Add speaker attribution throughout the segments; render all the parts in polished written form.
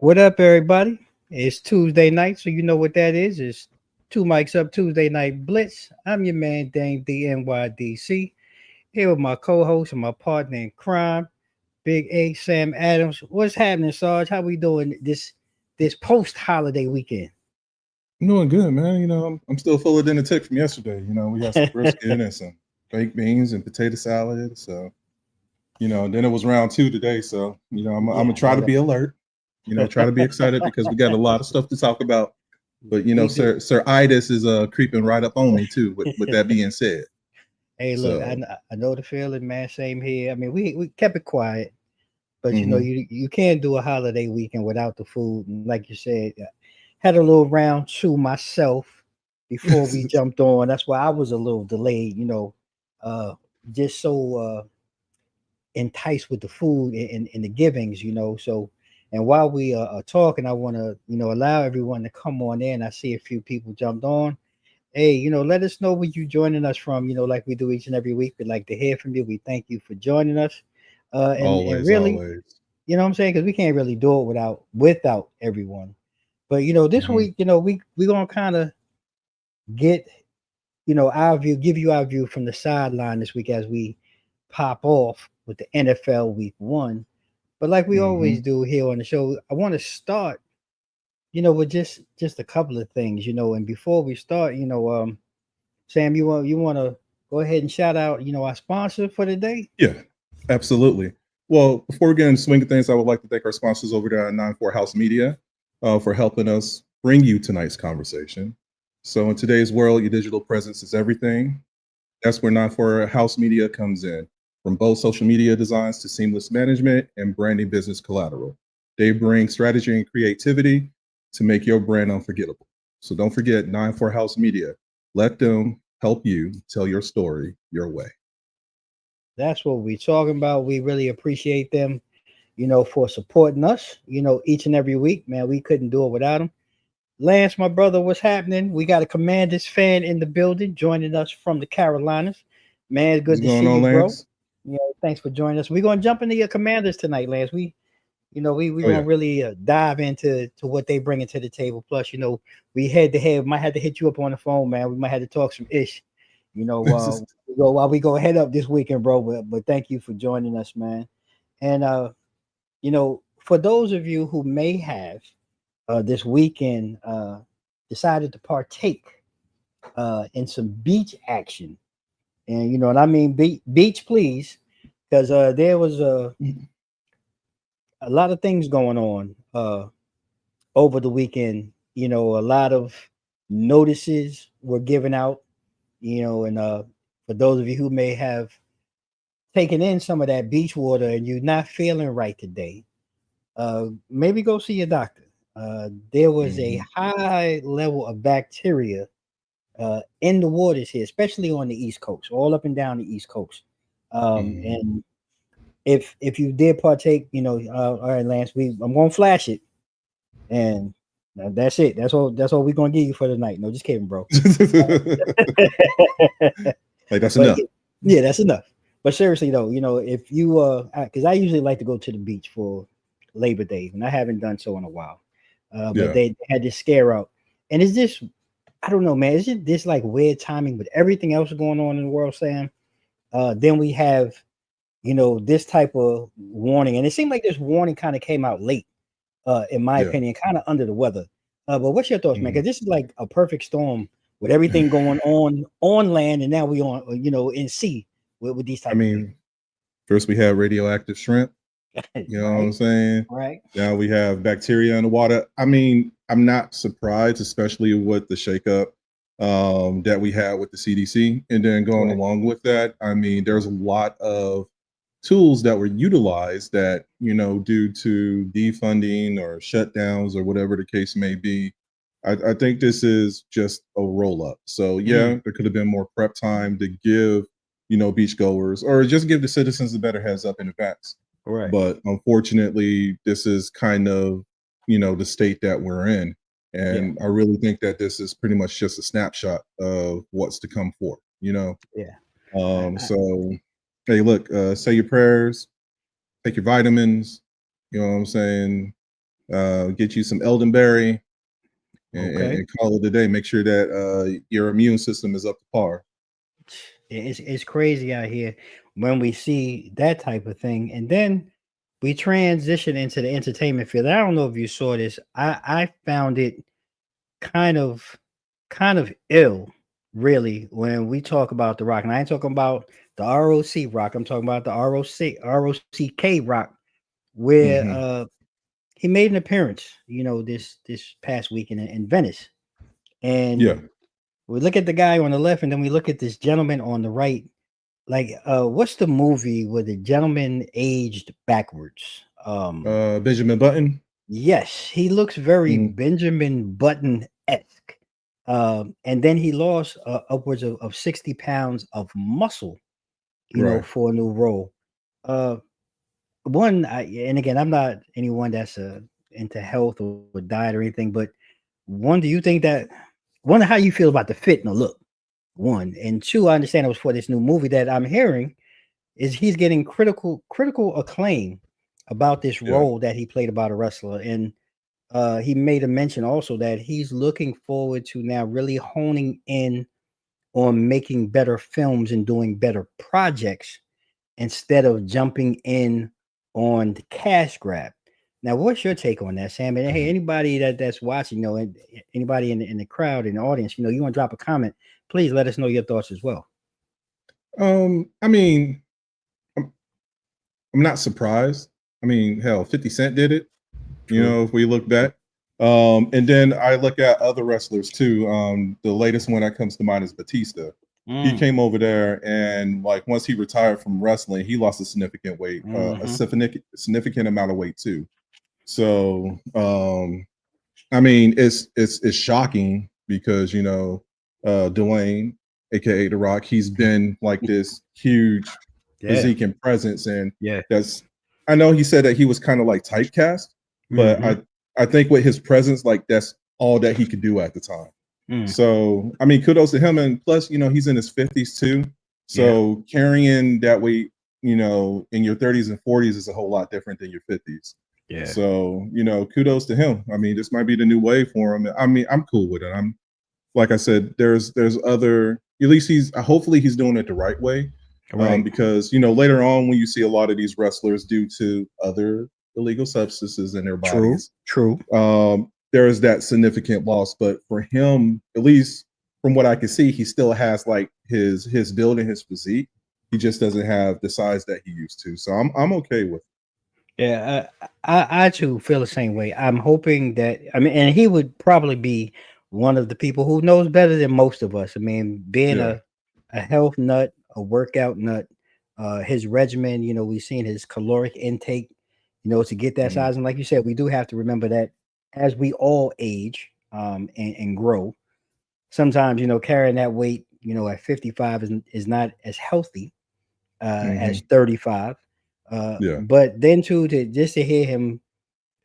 Speaker 1: What up, everybody? It's Tuesday night, so you know what that is. It's two Mics Up Tuesday Night Blitz. I'm your man, Dame DNYDC, here with my co-host and my partner in crime, Big A Sam Adams. What's happening, Sarge? How we doing this post-holiday weekend?
Speaker 2: I'm doing good, man. I'm still fuller than a tick from yesterday. We had some brisket and some baked beans and potato salad. So, then it was round two today. So, I'm gonna try to be alert. Try to be excited because we got a lot of stuff to talk about. But Sir Itis is creeping right up on me too. With that being said,
Speaker 1: Hey, look, I know the feeling, man. Same here. I mean, we kept it quiet, but you can't do a holiday weekend without the food. And like you said, had a little round two myself before we jumped on. That's why I was a little delayed. Just so enticed with the food and the givings. So. And while we are talking, I want to, allow everyone to come on in. I see a few people jumped on. Hey, let us know where you joining us from. Like we do each and every week. We'd like to hear from you. We thank you for joining us. And really,
Speaker 2: always.
Speaker 1: You know what I'm saying? Because we can't really do it without everyone. But this week, we're gonna kind of get, our view, give you our view from the sideline this week as we pop off with the NFL Week 1. But like we always do here on the show, I want to start, with just a couple of things, And before we start, Sam, you want to go ahead and shout out, our sponsor for the day?
Speaker 2: Yeah, absolutely. Well, before we get into swing of things, I would like to thank our sponsors over there at 94 House Media for helping us bring you tonight's conversation. So in today's world, your digital presence is everything. That's where 94 House Media comes in. From both social media designs to seamless management and branding business collateral. They bring strategy and creativity to make your brand unforgettable. So don't forget 94 House Media. Let them help you tell your story your way.
Speaker 1: That's what we're talking about. We really appreciate them, for supporting us, each and every week. Man, we couldn't do it without them. Lance, my brother, what's happening? We got a Commanders fan in the building joining us from the Carolinas. Man, good to see you,
Speaker 2: Lance?
Speaker 1: Bro. Thanks for joining us. We're gonna jump into your Commanders tonight, Lance. We're gonna really dive into what they bring into the table. Plus, we might have to hit you up on the phone, man. We might have to talk some ish. While we go head up this weekend, bro. But thank you for joining us, man. And for those of you who may have this weekend decided to partake in some beach action. And and I mean beach, please, because there was a lot of things going on over the weekend. A lot of notices were given out. And for those of you who may have taken in some of that beach water and you're not feeling right today, maybe go see your doctor. There was a high level of bacteria in the waters here, especially on the East Coast, all up and down the East Coast. And if you did partake, all right, Lance, I'm gonna flash it, and that's it. That's all we're gonna give you for the night. No, just kidding, bro.
Speaker 2: Like that's enough.
Speaker 1: Yeah, that's enough. But seriously though, if you because I usually like to go to the beach for Labor Day, and I haven't done so in a while. But they had this scare out, and it's just, I don't know, man. Is it this like weird timing with everything else going on in the world, Sam? Then we have, this type of warning, and it seemed like this warning kind of came out late, in my opinion, kind of under the weather. But what's your thoughts, man? Because this is like a perfect storm with everything going on land, and now we on, in sea with these type of things.
Speaker 2: First we have radioactive shrimp. You know what I'm saying?
Speaker 1: Right.
Speaker 2: Now we have bacteria in the water. I mean, I'm not surprised, especially with the shakeup that we had with the CDC. And then going along with that, I mean, there's a lot of tools that were utilized that, due to defunding or shutdowns or whatever the case may be. I think this is just a roll up. So there could have been more prep time to give, beachgoers or just give the citizens a better heads up in advance.
Speaker 1: Right.
Speaker 2: But unfortunately, this is kind of, the state that we're in. And I really think that this is pretty much just a snapshot of what's to come forth,
Speaker 1: Yeah.
Speaker 2: So, hey, look, say your prayers, take your vitamins, you know what I'm saying? get you some elderberry,
Speaker 1: Okay.
Speaker 2: and call it a day. Make sure that your immune system is up to par.
Speaker 1: It's crazy out here when we see that type of thing, and then we transition into the entertainment field. I don't know if you saw this. I found it kind of kind of ill, really, when we talk about The Rock. And I ain't talking about the ROC Rock. I'm talking about the ROCK Rock, where
Speaker 2: Hmm.
Speaker 1: he made an appearance, this past weekend in Venice.
Speaker 2: Yeah.
Speaker 1: And we look at the guy on the left, and then we look at this gentleman on the right. Like, what's the movie where the gentleman aged backwards?
Speaker 2: Benjamin Button.
Speaker 1: Yes, he looks very
Speaker 2: Mm,
Speaker 1: Benjamin Button-esque. And then he lost upwards of 60 pounds of muscle,
Speaker 2: right.
Speaker 1: for a new role. Uh, and again, I'm not anyone that's into health or diet or anything, but one, do you think that, wonder how you feel about the fit and the look? One, and two, I understand it was for this new movie that I'm hearing is he's getting critical acclaim about this
Speaker 2: Yeah.
Speaker 1: role that he played about a wrestler. And he made a mention also that he's looking forward to now really honing in on making better films and doing better projects instead of jumping in on the cash grab. Now, what's your take on that, Sam? And hey, anybody that's watching, and anybody in the crowd, in the audience, you want to drop a comment, please let us know your thoughts as well.
Speaker 2: I mean, I'm not surprised. I mean, hell, 50 Cent did it.
Speaker 1: True.
Speaker 2: If we look back. And then I look at other wrestlers too. The latest one that comes to mind is Batista. He
Speaker 1: Mm.
Speaker 2: came over there, and like once he retired from wrestling, he lost a significant weight, a
Speaker 1: Mhm.
Speaker 2: significant amount of weight too. So, I mean, it's shocking because Dwayne, aka The Rock, he's been like this huge
Speaker 1: Yeah.
Speaker 2: physique and presence, and
Speaker 1: Yeah.
Speaker 2: I know he said that he was kind of like typecast, but
Speaker 1: Mhm.
Speaker 2: I think with his presence, like that's all that he could do at the time.
Speaker 1: Mm.
Speaker 2: So I mean, kudos to him, and plus, he's in his 50s too.
Speaker 1: Yeah.
Speaker 2: So carrying that weight, in your 30s and 40s is a whole lot different than your 50s.
Speaker 1: Yeah.
Speaker 2: So kudos to him. I mean, this might be the new way for him. I mean, I'm cool with it. I'm like I said, there's other. At least hopefully he's doing it the right way.
Speaker 1: Right.
Speaker 2: Because later on when you see a lot of these wrestlers due to other illegal substances in their
Speaker 1: True.
Speaker 2: bodies,
Speaker 1: True.
Speaker 2: there is that significant loss. But for him, at least from what I can see, he still has like his build and his physique. He just doesn't have the size that he used to. So I'm okay with it.
Speaker 1: Yeah. I too feel the same way. I'm hoping that, I mean, and he would probably be one of the people who knows better than most of us. I mean, being
Speaker 2: Yeah.
Speaker 1: a health nut, a workout nut, his regimen, we've seen his caloric intake, to get that
Speaker 2: Mhm.
Speaker 1: size. And like you said, we do have to remember that as we all age, and grow, sometimes, carrying that weight, at 55 is not as healthy as
Speaker 2: Mhm.
Speaker 1: 35.
Speaker 2: Yeah.
Speaker 1: But then too, to hear him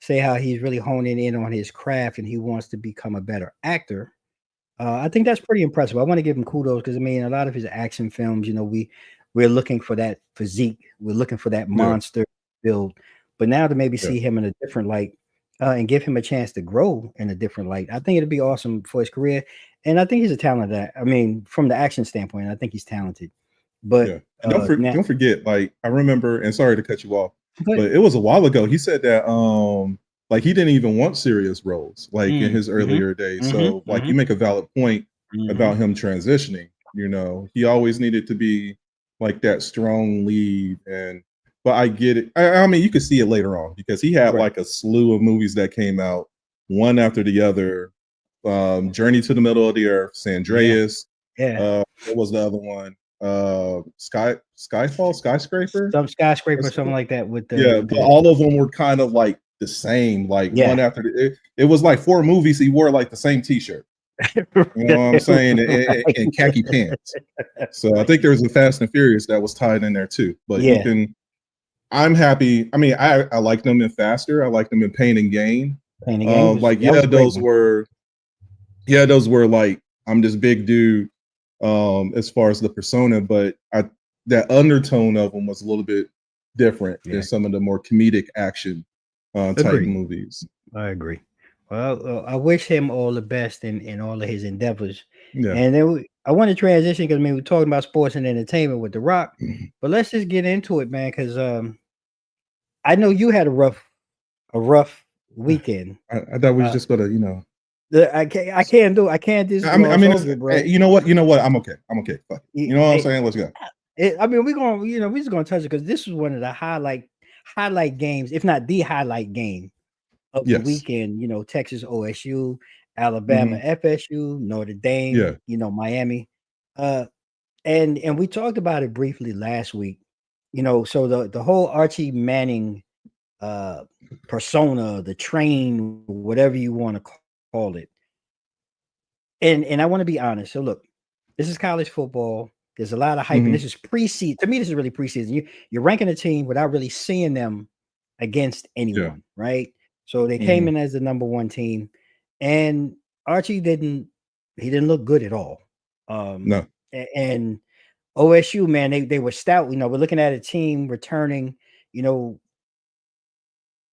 Speaker 1: say how he's really honing in on his craft and he wants to become a better actor. I think that's pretty impressive. I want to give him kudos because I mean, a lot of his action films, we're looking for that physique, we're looking for that
Speaker 2: Yeah.
Speaker 1: monster build. But now to maybe
Speaker 2: Yeah.
Speaker 1: see him in a different light, and give him a chance to grow in a different light, I think it'd be awesome for his career. And I think he's a talent that, I mean, from the action standpoint, I think he's talented. But
Speaker 2: Yeah. And
Speaker 1: now,
Speaker 2: don't forget, like I remember, and sorry to cut you off,
Speaker 1: but
Speaker 2: but it was a while ago. He said that like he didn't even want serious roles like in his
Speaker 1: mhm,
Speaker 2: earlier days.
Speaker 1: mhm,
Speaker 2: So like
Speaker 1: mhm,
Speaker 2: you make a valid point
Speaker 1: mhm.
Speaker 2: about him transitioning. He always needed to be like that strong lead, and but I get it. I mean, you could see it later on because he had
Speaker 1: Right.
Speaker 2: like a slew of movies that came out one after the other. Journey to the Middle of the Earth,
Speaker 1: Yeah.
Speaker 2: Sandreas,
Speaker 1: Yeah.
Speaker 2: what was the other one? Skyfall, Skyscraper.
Speaker 1: Some skyscraper,
Speaker 2: That's-
Speaker 1: something like that with
Speaker 2: Yeah,
Speaker 1: the
Speaker 2: but all of them were kind of like the same, like
Speaker 1: yeah.
Speaker 2: one after it was like four movies. He wore like the same T-shirt. You know what I'm saying? And khaki pants. So I think there's a Fast and Furious that was tied in there too. But you
Speaker 1: Yeah.
Speaker 2: can. I'm happy. I mean, I like them in Faster. I like them in Pain and Gain.
Speaker 1: Playing the game was
Speaker 2: Like
Speaker 1: that was a great one.
Speaker 2: those were like I'm this big dude as far as the persona, but that undertone of them was a little bit different than
Speaker 1: Yeah.
Speaker 2: some of the more comedic action type
Speaker 1: Agreed.
Speaker 2: movies.
Speaker 1: I agree. Well, I wish him all the best in all of his endeavors.
Speaker 2: Yeah.
Speaker 1: And then I want to transition because I mean we're talking about sports and entertainment with The Rock, but let's just get into it, man. Because I know you had a rough weekend.
Speaker 2: I thought we was just gonna,
Speaker 1: I can't just
Speaker 2: I
Speaker 1: gloss
Speaker 2: mean,
Speaker 1: over it, bro.
Speaker 2: you know what? You know what? I'm okay. I'm okay. Fuck it. You know what I'm saying? Let's go.
Speaker 1: I mean, we're just gonna touch it because this was one of the highlight games, if not the highlight game of the
Speaker 2: Yes.
Speaker 1: weekend. Texas OSU, Alabama
Speaker 2: Hmm.
Speaker 1: FSU, Notre
Speaker 2: Yeah.
Speaker 1: Dame, Miami. Uh, and we talked about it briefly last week. So the whole Archie Manning persona, the train, whatever you want to call it. And I want to be honest. So look, this is college football. There's a lot of hype, and
Speaker 2: Hmm.
Speaker 1: this is preseason. To me, this is really preseason. You're ranking a team without really seeing them against
Speaker 2: Yeah.
Speaker 1: anyone, right? So they came
Speaker 2: Hmm.
Speaker 1: in as the number one team, and Archie didn't look good at all.
Speaker 2: No.
Speaker 1: And OSU, man, they were stout. We're looking at a team returning. You know,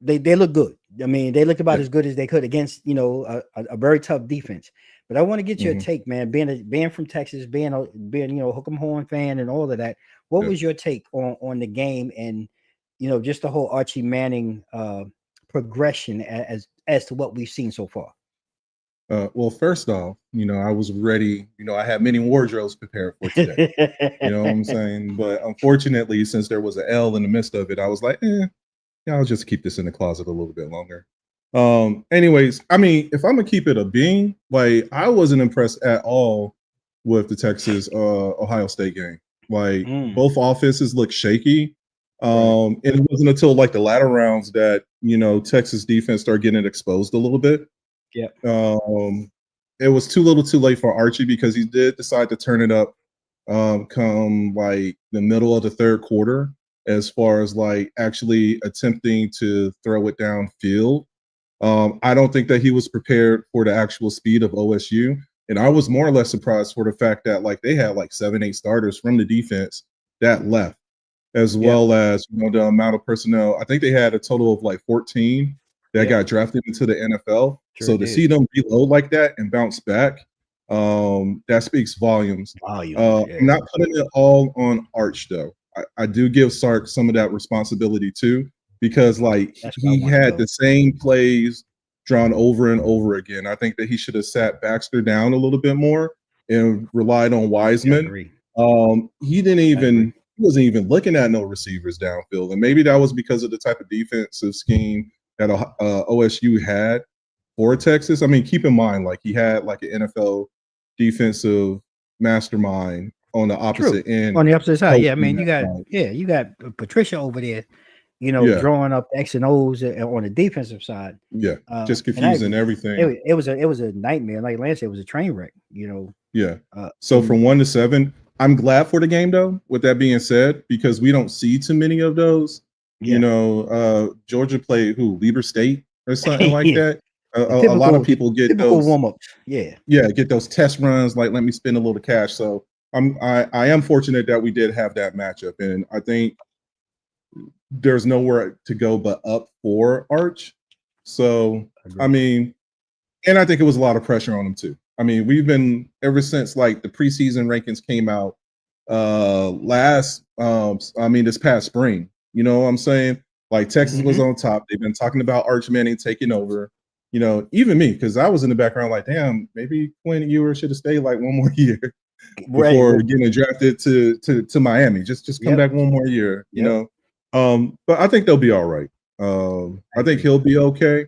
Speaker 1: they look good. I mean, they looked about
Speaker 2: Yeah.
Speaker 1: as good as they could against a very tough defense. But I want to get your
Speaker 2: Hmm.
Speaker 1: take, man. Being from Texas, being Hook 'em Horn fan and all of that. What
Speaker 2: Yeah.
Speaker 1: was your take on the game and just the whole Archie Manning progression as to what we've seen so far?
Speaker 2: Well, first off, I was ready. I had many wardrobes prepared for today. You know what I'm saying? But unfortunately, since there was an L in the midst of it, I was like, yeah, I'll just keep this in the closet a little bit longer. Anyways, I mean, if I'm gonna keep it a bean, like I wasn't impressed at all with the Texas Ohio State game. Like
Speaker 1: Mm,
Speaker 2: both offenses looked shaky.
Speaker 1: right.
Speaker 2: And it wasn't until like the latter rounds that Texas defense started getting exposed a little bit.
Speaker 1: Yep.
Speaker 2: Um, it was too little, too late for Archie because he did decide to turn it up come like the middle of the third quarter, as far as like actually attempting to throw it downfield. I don't think that he was prepared for the actual speed of OSU. And I was more or less surprised for the fact that like they had like 7, 8 starters from the defense that left, as
Speaker 1: Yep.
Speaker 2: well as the amount of personnel. I think they had a total of like 14 that
Speaker 1: Yep.
Speaker 2: got drafted into the NFL.
Speaker 1: Sure
Speaker 2: So to
Speaker 1: did.
Speaker 2: see them reload like that and bounce back, that speaks volumes.
Speaker 1: Volumes.
Speaker 2: I'm
Speaker 1: Yeah.
Speaker 2: not putting it all on Arch though. I do give Sark some of that responsibility too, because like
Speaker 1: That's what I
Speaker 2: he
Speaker 1: want to
Speaker 2: had
Speaker 1: know.
Speaker 2: the same plays drawn over and over again. I think that he should have sat Baxter down a little bit more and relied on
Speaker 1: I
Speaker 2: Wiseman.
Speaker 1: agree.
Speaker 2: He didn't
Speaker 1: I agree.
Speaker 2: even he wasn't even looking at no receivers downfield, and maybe that was because of the type of defensive scheme that OSU had for Texas. I mean, keep in mind, like he had like an NFL defensive mastermind on the
Speaker 1: True.
Speaker 2: opposite end
Speaker 1: On the opposite side, yeah. I
Speaker 2: coaching
Speaker 1: mean,
Speaker 2: that side.
Speaker 1: you got Patricia over there,
Speaker 2: Yeah,
Speaker 1: drawing up X and O's on the defensive side.
Speaker 2: yeah, just
Speaker 1: And I
Speaker 2: confusing
Speaker 1: agree. It,
Speaker 2: everything.
Speaker 1: wa- it was a nightmare. Like Lance said, it was a train wreck.
Speaker 2: Yeah. So
Speaker 1: And
Speaker 2: from 1 to 7, I'm glad for the game though. With that being said, because we don't see too many of those.
Speaker 1: yeah,
Speaker 2: Georgia played who? Lieber State or something like
Speaker 1: yeah,
Speaker 2: that.
Speaker 1: the
Speaker 2: A lot of
Speaker 1: typical, the
Speaker 2: people get
Speaker 1: typical
Speaker 2: those,
Speaker 1: warm ups. Yeah,
Speaker 2: yeah, get those test runs. Like, let me spend a little cash. So I am fortunate that we did have that matchup, and I think there's nowhere to go but up for Arch. So I
Speaker 1: agree.
Speaker 2: mean, and I think it was a lot of pressure on him too. I mean, we've been ever since like the preseason rankings came out this past spring. You know what I'm saying? Like Texas was
Speaker 1: Hmm.
Speaker 2: on top. They've been talking about Arch Manning taking over. Even me, because I was in the background like, damn, maybe Quinn Ewers should have stayed like one more year
Speaker 1: Right.
Speaker 2: before
Speaker 1: Well,
Speaker 2: getting drafted to Miami. Just come
Speaker 1: yep.
Speaker 2: back one more year,
Speaker 1: Yep.
Speaker 2: But I think they'll be all right.
Speaker 1: I
Speaker 2: I think
Speaker 1: agree.
Speaker 2: he'll be okay.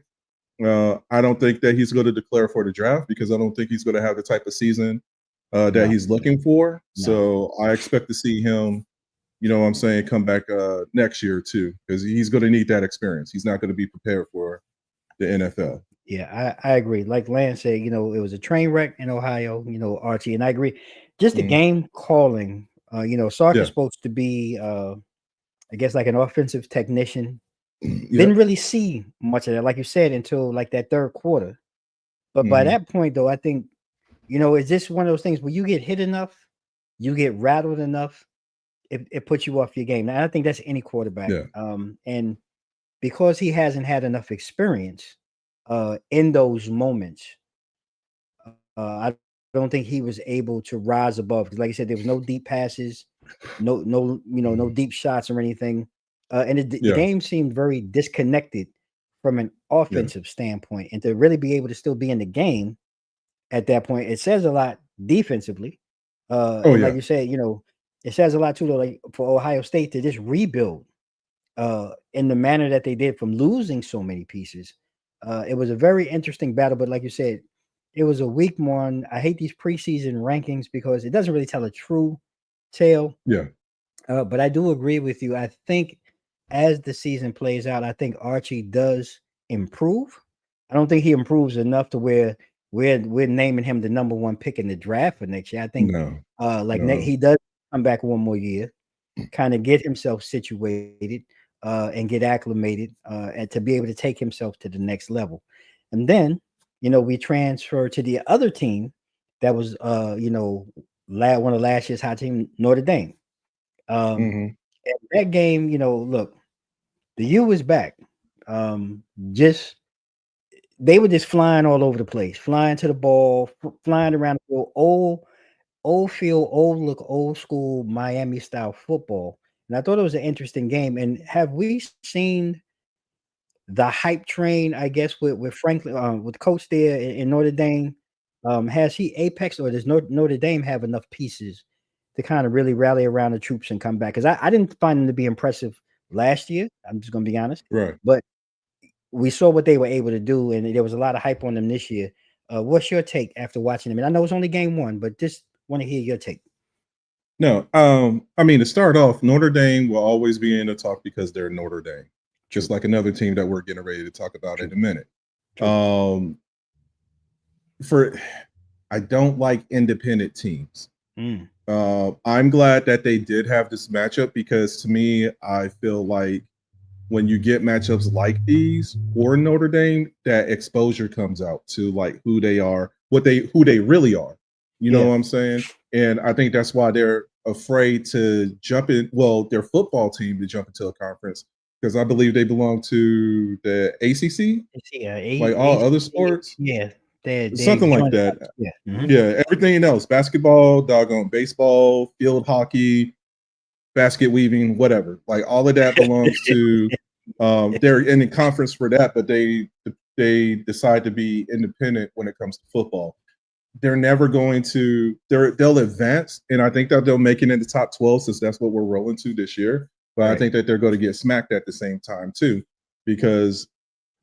Speaker 2: I don't think that he's going to declare for the draft because I don't think he's going to have the type of season that
Speaker 1: No,
Speaker 2: he's looking for.
Speaker 1: no.
Speaker 2: So I expect to see him, what I'm saying, come back next year too, because he's going to need that experience. He's not going to be prepared for the NFL.
Speaker 1: Yeah, I agree. Like Lance said, it was a train wreck in Ohio, Archie, and I agree. Just the
Speaker 2: Mhm.
Speaker 1: game calling, Sark is
Speaker 2: Yeah.
Speaker 1: supposed to be, I guess, like an offensive technician. Didn't
Speaker 2: Yep.
Speaker 1: really see much of that, like you said, until like that third quarter. But by
Speaker 2: Hmm.
Speaker 1: that point, though, I think, it's just one of those things where you get hit enough, you get rattled enough, it puts you off your game. Now, I think that's any quarterback.
Speaker 2: Yeah.
Speaker 1: And because he hasn't had enough experience, in those moments, I don't think he was able to rise above. Because, like I said, there was no deep passes, no deep shots or anything, and the
Speaker 2: Yeah.
Speaker 1: game seemed very disconnected from an
Speaker 2: Yeah.
Speaker 1: offensive standpoint. And to really be able to still be in the game at that point, it says a lot defensively.
Speaker 2: Oh
Speaker 1: And like
Speaker 2: yeah.
Speaker 1: you said, it says a lot too, though, like for Ohio State to just rebuild in the manner that they did from losing so many pieces. It was a very interesting battle, but like you said, it was a weak one. I hate these preseason rankings because it doesn't really tell a true tale.
Speaker 2: Yeah.
Speaker 1: But I do agree with you. I think as the season plays out, I think Archie does improve. I don't think he improves enough to where we're naming him the number one pick in the draft for next year. I think
Speaker 2: No.
Speaker 1: he does come back one more year, kind of get himself situated and get acclimated and to be able to take himself to the next level. And then, we transfer to the other team that was, one of last year's hot team, Notre Dame.
Speaker 2: Mm-hmm.
Speaker 1: And that game, look, the U is back. Just they were just flying all over the place, flying to the ball, flying around the field, old field, old look, old school Miami style football. And I thought it was an interesting game. And have we seen the hype train, I guess, with Franklin, with coach there in Notre Dame? Has he apex, or does Notre Dame have enough pieces to kind of really rally around the troops and come back? Because I didn't find them to be impressive last year. I'm just going to be honest.
Speaker 2: Right.
Speaker 1: But we saw what they were able to do, and there was a lot of hype on them this year. What's your take after watching them? And I know it's only game one, but just want to hear your take.
Speaker 2: No, I mean, to start off, Notre Dame will always be in the talk because they're Notre Dame, just like another team that we're getting ready to talk about in a minute. I don't like independent teams. I'm glad that they did have this matchup because to me, I feel like when you get matchups like these for Notre Dame, that exposure comes out to like who they are, who they really are. You know what I'm saying? And I think that's why they're afraid to jump in. Well, their football team to jump into a conference because I believe they belong to the ACC, like all other sports.
Speaker 1: Yeah,
Speaker 2: something like that.
Speaker 1: Yeah,
Speaker 2: everything else: basketball, doggone baseball, field hockey, basket weaving, whatever. Like all of that belongs to. They're in the conference for that, but they decide to be independent when it comes to football. They're never going to. They'll advance, and I think that they'll make it in the top 12 since that's what we're rolling to this year. But I think that they're going to get smacked at the same time too, because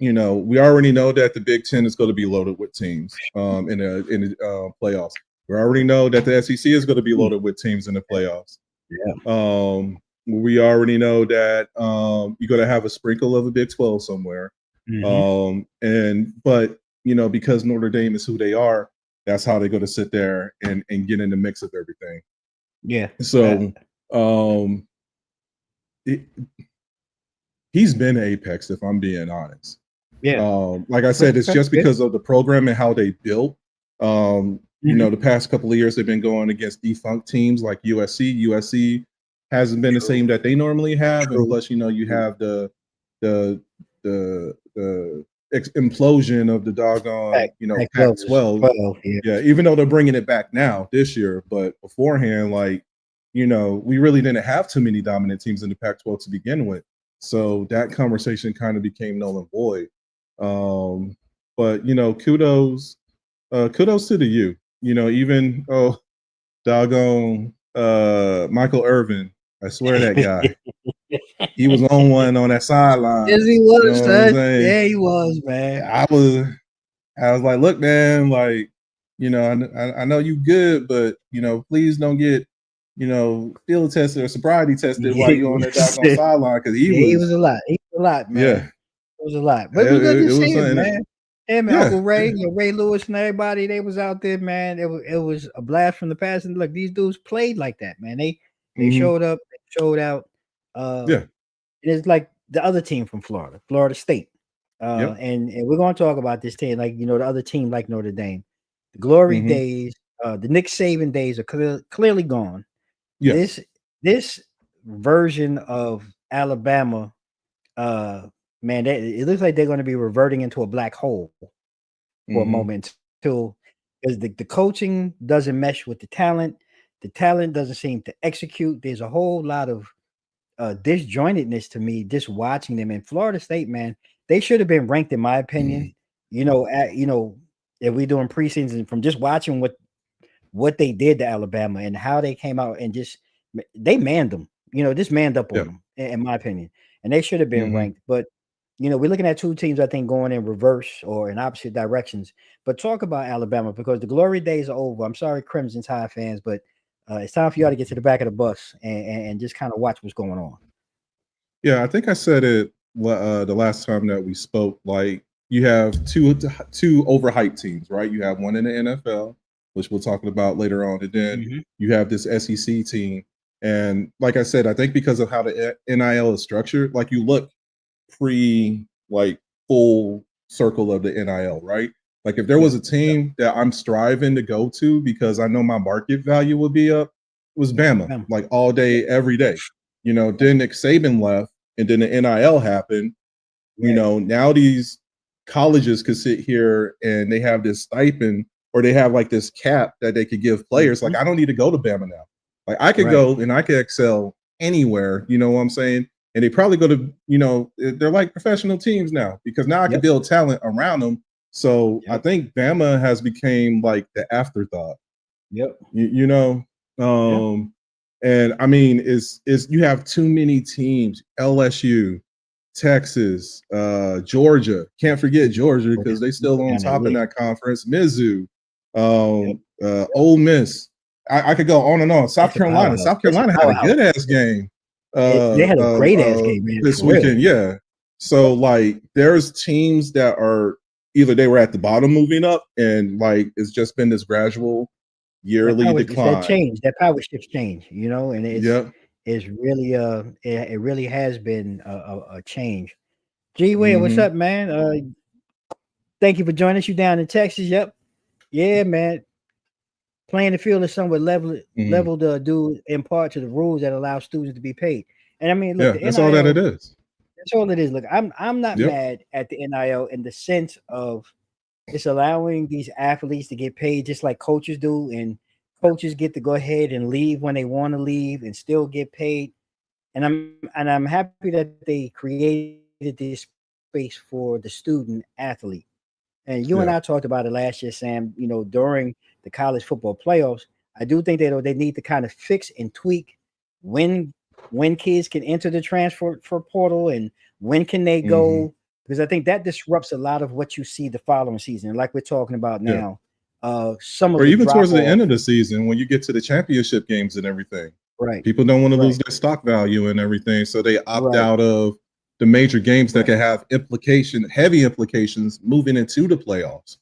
Speaker 2: we already know that the Big Ten is going to be loaded with teams in the playoffs. We already know that the SEC is going to be loaded with teams in the playoffs. We already know that you're going to have a sprinkle of a Big 12 somewhere. But because Notre Dame is who they are, that's how they're going to sit there and get in the mix of everything.
Speaker 1: Yeah.
Speaker 2: So he's been apex, if I'm being honest.
Speaker 1: Yeah.
Speaker 2: Like I said, it's just because of the program and how they built. The past couple of years they've been going against defunct teams like USC. USC hasn't been the same that they normally have, and plus, you have the implosion of the doggone, Pac-12. Yeah, even though they're bringing it back now this year, but beforehand, like, we really didn't have too many dominant teams in the Pac-12 to begin with. So that conversation kind of became null and void. But kudos to the U. Even doggone Michael Irvin. I swear that guy. He was on one on that sideline.
Speaker 1: Yes, he was, son. Yeah, he was, man.
Speaker 2: I was like, look, man, like, I know you good, but please don't get field tested or sobriety tested while you're on that doggone sideline, because
Speaker 1: he was a lot. He was a lot, man.
Speaker 2: Yeah,
Speaker 1: it was a lot. But it was good to see him, man. Him and Uncle Ray, Ray Lewis, and everybody, they was out there, man. It was a blast from the past. And look, these dudes played like that, man. They showed up, they showed out. And it's like the other team from Florida State. And we're going to talk about this team, like, the other team like Notre Dame. The glory days, the Nick Saban days are clearly gone. This version of Alabama man, it looks like they're going to be reverting into a black hole for a moment till because the coaching doesn't mesh with the talent. The talent doesn't seem to execute. There's a whole lot of disjointedness to me just watching them. In Florida State, man, they should have been ranked, in my opinion. If we're doing preseason, from just watching what they did to Alabama and how they came out and just they manned them. Just manned up on them, in my opinion. And they should have been ranked. But we're looking at two teams, I think, going in reverse or in opposite directions. But talk about Alabama, because the glory days are over. I'm sorry, Crimson Tide fans, but it's time for y'all to get to the back of the bus and just kind of watch what's going on.
Speaker 2: Yeah, I think I said it the last time that we spoke. Like, you have two overhyped teams, right? You have one in the NFL, which we'll talk about later on, and then you have this SEC team. And like I said, I think because of how the NIL is structured, like, you look full circle of the NIL, right? Like, if there was a team that I'm striving to go to because I know my market value will be up, it was Bama, like all day, every day. Then Nick Saban left, and then the NIL happened. Now these colleges could sit here and they have this stipend, or they have like this cap that they could give players. Like, I don't need to go to Bama now. Like, I could go and I could excel anywhere. You know what I'm saying? And they probably go to, they're like professional teams now, because now I can build talent around them. So I think Bama has became like the afterthought. And I mean, is you have too many teams: LSU, Texas, Georgia. Can't forget Georgia, because they still on top in that conference. Mizzou, Ole Miss. I could go on and on. South Carolina had a good ass game.
Speaker 1: They had a great ass game, man,
Speaker 2: this weekend. Yeah. So like, there's teams that are either they were at the bottom moving up, and like it's just been this gradual yearly decline.
Speaker 1: That change, that power shift change, and it's really it really has been a change. G Will, what's up, man? Thank you for joining us. You down in Texas? Yep. Yeah, man. Playing the field is somewhat leveled due in part to the rules that allow students to be paid. And I mean, look,
Speaker 2: that's all that it is.
Speaker 1: That's all it is. Look, I'm not mad at the NIL in the sense of it's allowing these athletes to get paid just like coaches do, and coaches get to go ahead and leave when they want to leave and still get paid. And I'm happy that they created this space for the student athlete. And you and I talked about it last year, Sam. During the college football playoffs, I do think that they need to kind of fix and tweak when kids can enter the transfer portal and when can they go, because I think that disrupts a lot of what you see the following season. And like we're talking about now, some of
Speaker 2: or even towards the end of the season when you get to the championship games and everything,
Speaker 1: right?
Speaker 2: People don't want to lose their stock value and everything, so they opt out of the major games that can have heavy implications moving into the playoffs.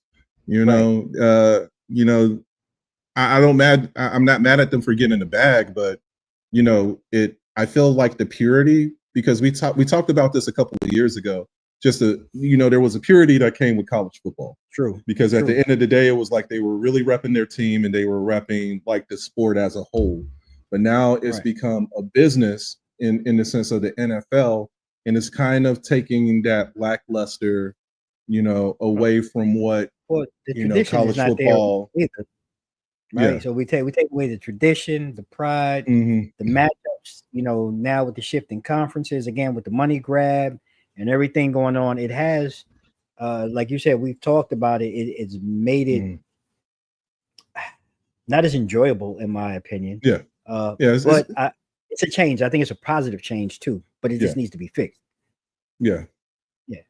Speaker 2: I'm not mad at them for getting in the bag, but I feel like the purity, because we talked about this a couple of years ago. There was a purity that came with college football.
Speaker 1: True.
Speaker 2: Because at the end of the day, it was like they were really repping their team and they were repping like the sport as a whole. But now it's become a business in the sense of the NFL, and it's kind of taking that lackluster, away from what college football.
Speaker 1: Right. So we take away the tradition, the pride, the matchups, now with the shifting conferences, again, with the money grab and everything going on, it has, like you said, we've talked about it. It's made it not as enjoyable, in my opinion. It's a change. I think it's a positive change too, but it just needs to be fixed.
Speaker 2: Yeah.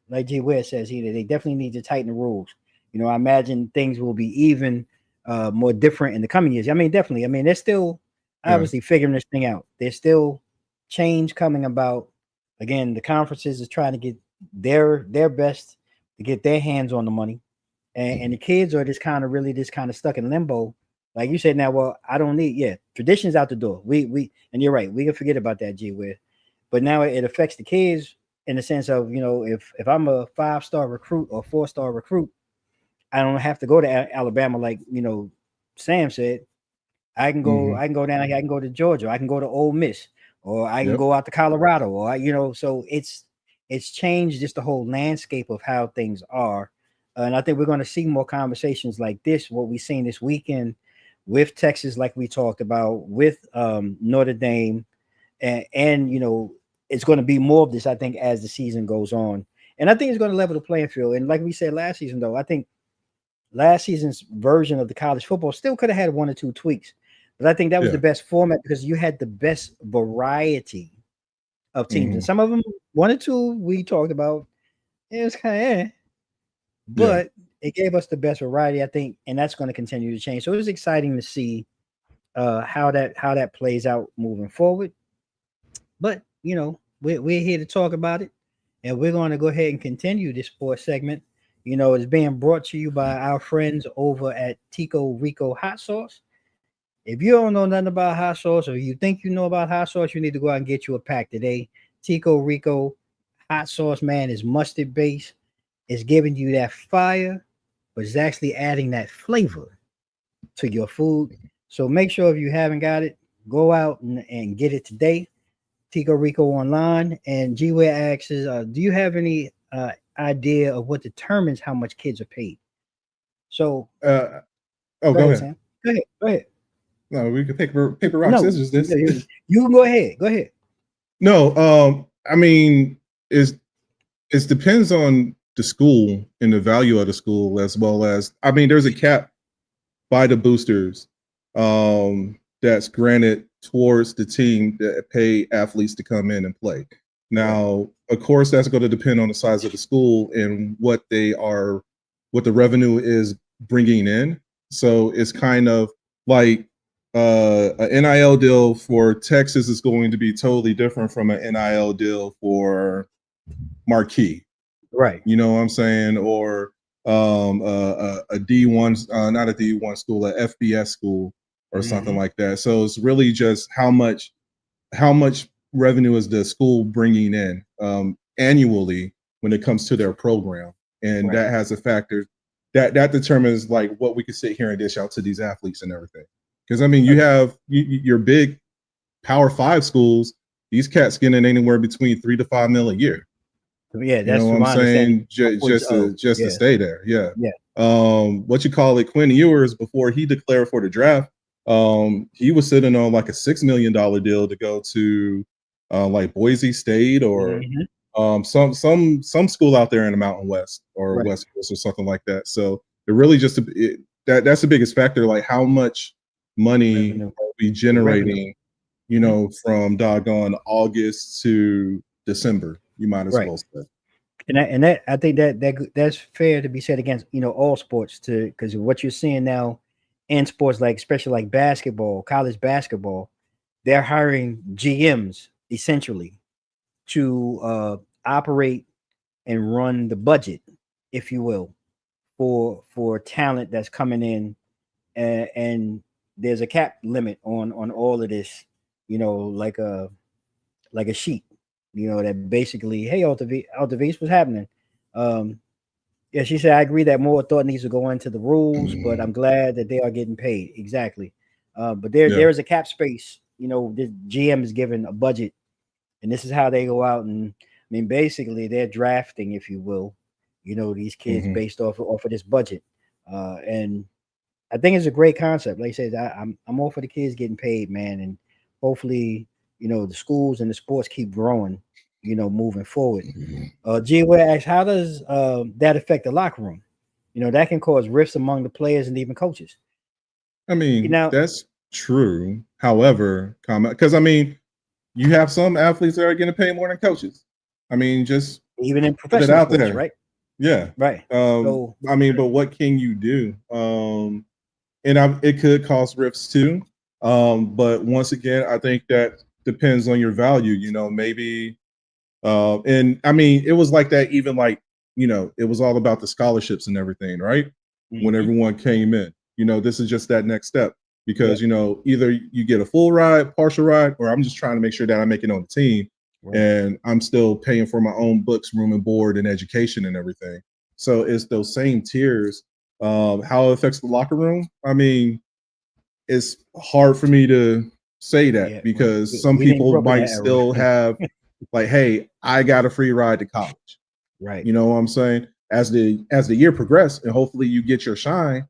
Speaker 1: Like G. Ware says, they definitely need to tighten the rules. I imagine things will be even more different in the coming years. I mean, definitely. I mean, they're still obviously figuring this thing out. There's still change coming about. Again, the conferences is trying to get their best to get their hands on the money, and the kids are just kind of stuck in limbo. Like you said, now, well, I don't need tradition's out the door. We and you're right. We can forget about that, G. Ware. But now it affects the kids in the sense of, if I'm a 5-star recruit or 4-star recruit, I don't have to go to Alabama like Sam said. I can go. I can go down. I can go to Georgia. I can go to Ole Miss, or I can go out to Colorado, or so it's changed just the whole landscape of how things are. And I think we're going to see more conversations like this, what we've seen this weekend with Texas, like we talked about, with Notre Dame. And it's going to be more of this, I think, as the season goes on. And I think it's going to level the playing field. And like we said last season, though, I think last season's version of the college football still could have had 1 or 2 tweaks. But I think that was the best format because you had the best variety of teams. And some of them, 1 or 2, we talked about, it was kind of but it gave us the best variety, I think, and that's going to continue to change. So it was exciting to see how that plays out moving forward. But we're here to talk about it, and we're going to go ahead and continue this sports segment. It's being brought to you by our friends over at Tico Rico Hot Sauce. If you don't know nothing about hot sauce, or you think you know about hot sauce, you need to go out and get you a pack today. Tico Rico Hot Sauce, man, is mustard based. It's giving you that fire, but it's actually adding that flavor to your food. So make sure if you haven't got it, go out and get it today. Tico Rico online. And G-Way asks, do you have any idea of what determines how much kids are paid? So,
Speaker 2: go ahead.
Speaker 1: Sam. Go ahead.
Speaker 2: No, we can paper rock, scissors. This
Speaker 1: you can go ahead. Go ahead.
Speaker 2: No, I mean, it depends on the school and the value of the school, as well as, I mean, there's a cap by the boosters that's granted towards the team that pay athletes to come in and play. Now, of course, that's going to depend on the size of the school and what the revenue is bringing in. So it's kind of like an NIL deal for Texas is going to be totally different from an NIL deal for Marquee.
Speaker 1: Right.
Speaker 2: You know what I'm saying? Or a D1, not a D1 school, a FBS school or something like that. So it's really just how much revenue is the school bringing in annually when it comes to their program. And that has a factor that determines like what we can sit here and dish out to these athletes and everything. Because I mean, you have your big Power 5 schools, these cats getting anywhere between $3 to $5 million a year.
Speaker 1: Yeah, that's
Speaker 2: what I'm saying. Just to stay there. Yeah. What you call it? Quinn Ewers, before he declared for the draft, he was sitting on like a $6 million deal to go to like Boise State or some school out there in the Mountain West or West Coast or something like that. So it really just that's the biggest factor. Like how much money are we generating? From doggone August to December. You might as well say.
Speaker 1: And that I think that's fair to be said against all sports too, because what you're seeing now in sports, like especially like basketball, college basketball, they're hiring GMs essentially to operate and run the budget, if you will, for talent that's coming in, and there's a cap limit on all of this, like a sheet. That basically, hey, Altavis, what's happening? She said, I agree that more thought needs to go into the rules, but I'm glad that they are getting paid. Exactly. But there is a cap space. The GM is given a budget, and this is how they go out. And I mean, basically, they're drafting, if you will, these kids based off of this budget. And I think it's a great concept. Like I said, I'm all for the kids getting paid, man, and hopefully, the schools and the sports keep growing, moving forward. G-Way asks, how does that affect the locker room? That can cause rifts among the players and even coaches.
Speaker 2: I mean, that's true. However, because I mean, you have some athletes that are getting paid more than coaches. I mean, just
Speaker 1: even in professional sports, there. Right?
Speaker 2: Yeah.
Speaker 1: Right.
Speaker 2: I mean, but what can you do? And it could cause rifts too. But once again, I think that depends on your value, maybe. And I mean, it was like that, even like, it was all about the scholarships and everything, right? When everyone came in, this is just that next step because, either you get a full ride, partial ride, or I'm just trying to make sure that I make it on the team and I'm still paying for my own books, room and board and education and everything. So it's those same tiers. How it affects the locker room. I mean, it's hard for me to say that because some people might still have like, hey, I got a free ride to college.
Speaker 1: Right.
Speaker 2: You know what I'm saying? As the year progressed, and hopefully you get your shine,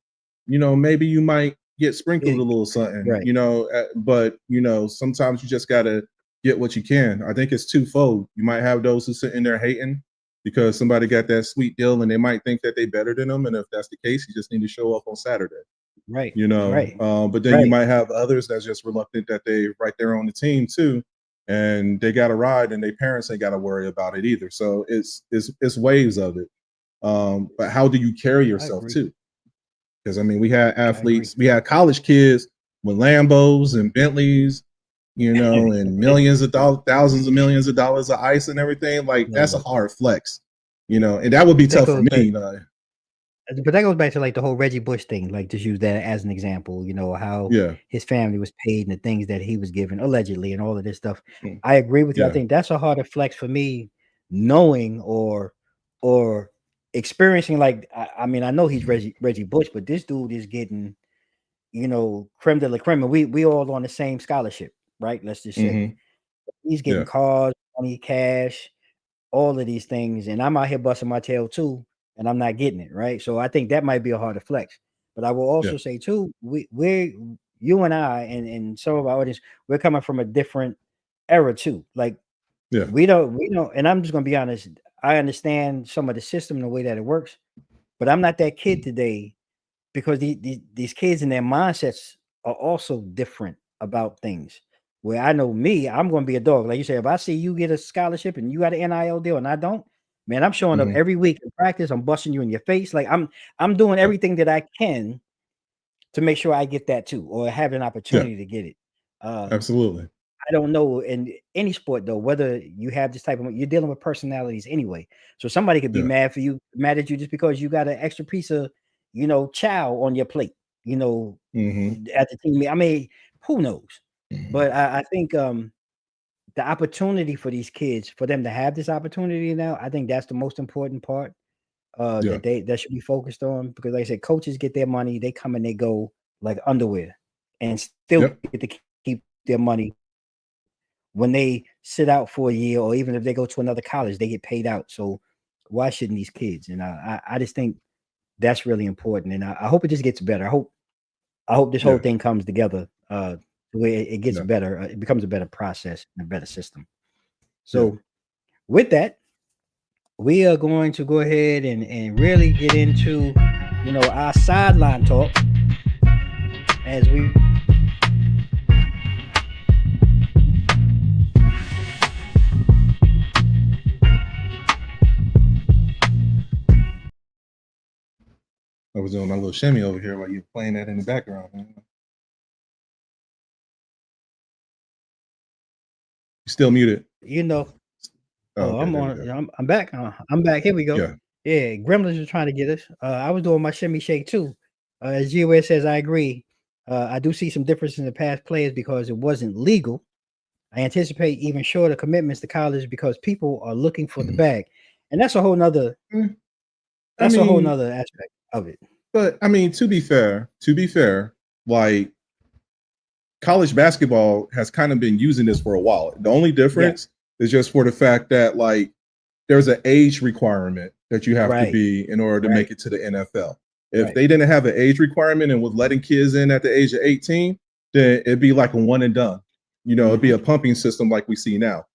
Speaker 2: you know, maybe you might get sprinkled a little something,
Speaker 1: Right.
Speaker 2: you know, but you know, sometimes you just gotta get what you can. I think it's twofold. You might have those who sit in there hating because somebody got that sweet deal and they might think that they better than them. And if that's the case, you just need to show up on Saturday.
Speaker 1: Right.
Speaker 2: You know,
Speaker 1: Right.
Speaker 2: but then you might have others that's just reluctant that they right there on the team too, and they got to ride, and their parents ain't got to worry about it either. So it's waves of it. But how do you carry yourself too? Because I mean, we had athletes, we had college kids with Lambos and Bentleys, you know, and millions of dollars, thousands of millions of dollars of ice and everything. Like that's a hard flex, you know, and that would be tough for me.
Speaker 1: But that goes back to like the whole Reggie Bush thing, like just use that as an example, you know, how his family was paid and the things that he was given allegedly and all of this stuff. I agree with you. I think that's a harder flex for me, knowing or experiencing, like, I mean, I know he's Reggie Bush, but this dude is getting, you know, creme de la creme. And we all on the same scholarship, right? Let's just say he's getting cars, money, cash, all of these things, and I'm out here busting my tail too, and I'm not getting it, right? So I think that might be a harder flex. But I will also say too, we're you and I and some of our audience, we're coming from a different era too. Like we don't, and I'm just gonna be honest, I understand some of the system and the way that it works, but I'm not that kid today because these kids and their mindsets are also different about things. Where I know me, I'm going to be a dog. Like you said, if I see you get a scholarship and you got an NIL deal and I don't, man, I'm showing up every week in practice. I'm busting you in your face. Like I'm doing everything that I can to make sure I get that too, or have an opportunity to get it.
Speaker 2: Absolutely.
Speaker 1: I don't know in any sport though, whether you have this type of, you're dealing with personalities anyway. So somebody could be mad at you just because you got an extra piece of, you know, chow on your plate, you know, at the team. I mean, who knows? But I think the opportunity for these kids, for them to have this opportunity now, I think that's the most important part that should be focused on. Because like I said, coaches get their money, they come and they go like underwear, and still get to keep their money when they sit out for a year, or even if they go to another college, they get paid out. So why shouldn't these kids? And I just think that's really important, and I hope it just gets better. I hope this whole thing comes together the way it gets better. It becomes a better process and a better system. So with that, we are going to go ahead and really get into, you know, our sideline talk as we
Speaker 2: I was doing my little shimmy over here while you were playing that in the background, man. You still muted.
Speaker 1: You know. Oh, okay, I'm back. I'm back. Here we go. Yeah, Gremlins are trying to get us. I was doing my shimmy shake too. As GOS says, I agree. I do see some difference in the past players because it wasn't legal. I anticipate even shorter commitments to college because people are looking for the bag. And that's a whole nother a whole nother aspect of it.
Speaker 2: But I mean, to be fair, like college basketball has kind of been using this for a while. The only difference is just for the fact that like there's an age requirement that you have to be in order to make it to the NFL. If they didn't have an age requirement and was letting kids in at the age of 18, then it'd be like a one and done. You know, it'd be a pumping system like we see now.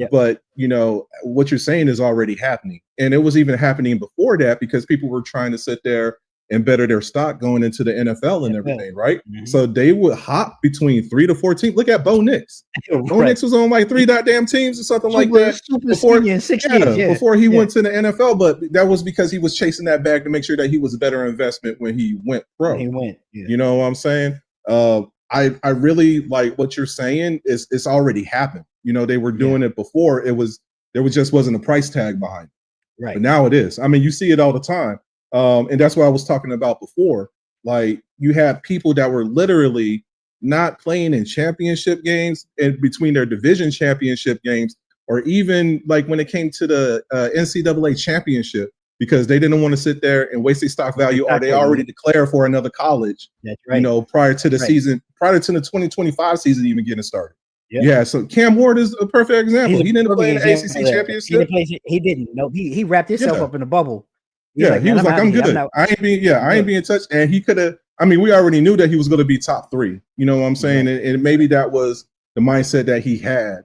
Speaker 2: But, you know, what you're saying is already happening. And it was even happening before that because people were trying to sit there and better their stock going into the NFL and everything, right? So they would hop between 3 to 4 teams. Look at Bo Nix. Bo Nix was on like 3 goddamn teams or something like that before he went to the NFL. But that was because he was chasing that bag to make sure that he was a better investment when he went pro. You know what I'm saying? I really like what you're saying is it's already happened. You know, they were doing it before. There just wasn't a price tag behind it. But now it is. I mean, you see it all the time. And that's what I was talking about before. Like you have people that were literally not playing in championship games and between their division championship games, or even like when it came to the NCAA championship, because they didn't want to sit there and waste their stock value, or they already declared for another college, you know, prior to the season, prior to the 2025 season even getting started. Yeah, so Cam Ward is a perfect example.
Speaker 1: He's a
Speaker 2: He didn't play in the
Speaker 1: perfect
Speaker 2: ACC
Speaker 1: example of that.
Speaker 2: championship.
Speaker 1: He didn't. No, he wrapped himself
Speaker 2: Yeah,
Speaker 1: up in a bubble. He's
Speaker 2: yeah.
Speaker 1: like,
Speaker 2: He
Speaker 1: man,
Speaker 2: was
Speaker 1: I'm
Speaker 2: like,
Speaker 1: out of
Speaker 2: I'm
Speaker 1: here. I'm
Speaker 2: good.
Speaker 1: not.
Speaker 2: I ain't being touched. And he could have. I mean, we already knew that he was going to be top 3. You know what I'm saying?
Speaker 1: Right.
Speaker 2: And maybe that was the mindset that he had.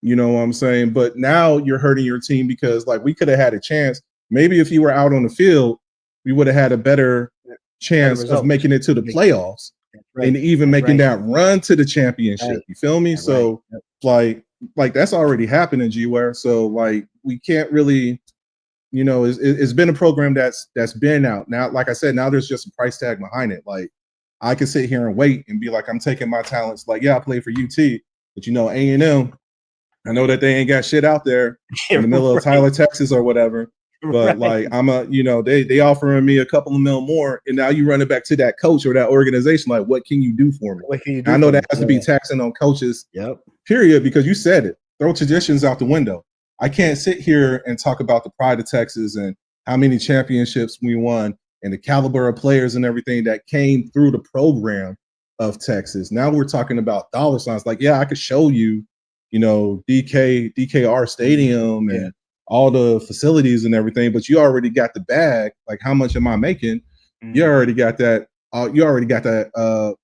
Speaker 2: You know what I'm saying? But now you're hurting your team because like we could have had a chance. Maybe if you were out on the field, we would have had a better chance of making it to the playoffs and even making that run to the championship. You feel me? So like that's already happened in G-Ware. So like we can't really, you know, it's been a program that's been out. Now, like I said, now there's just a price tag behind it. Like I could sit here and wait and be like, I'm taking my talents. Like, yeah, I play for UT, but you know, A&M, I know that they ain't got shit out there in the middle of Tyler, Texas or whatever. But like you know, they offering me a couple of mil more, and now you run it back to that coach or that organization. Like, what can you do for me?
Speaker 1: What can you do?
Speaker 2: I know that has to be taxing on coaches.
Speaker 1: Yep.
Speaker 2: Period, because you said it. Throw traditions out the window. I can't sit here and talk about the pride of Texas and how many championships we won and the caliber of players and everything that came through the program of Texas. Now we're talking about dollar signs. Like, yeah, I could show you, you know, DKR Stadium and all the facilities and everything, but you already got the bag. Like, how much am I making? You already got that.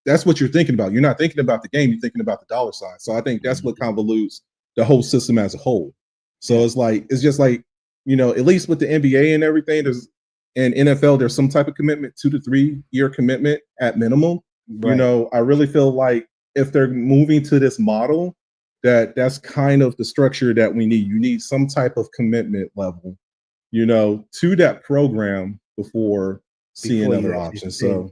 Speaker 2: That's what you're thinking about. You're not thinking about the game. You're thinking about the dollar sign. So I think that's what convolutes the whole system as a whole. So it's just like, you know, at least with the NBA and everything, and NFL, there's some type of commitment, 2 to 3 year commitment at minimum. You know, I really feel like if they're moving to this model, that's kind of the structure that we need. You need some type of commitment level, you know, to that program before seeing other options. So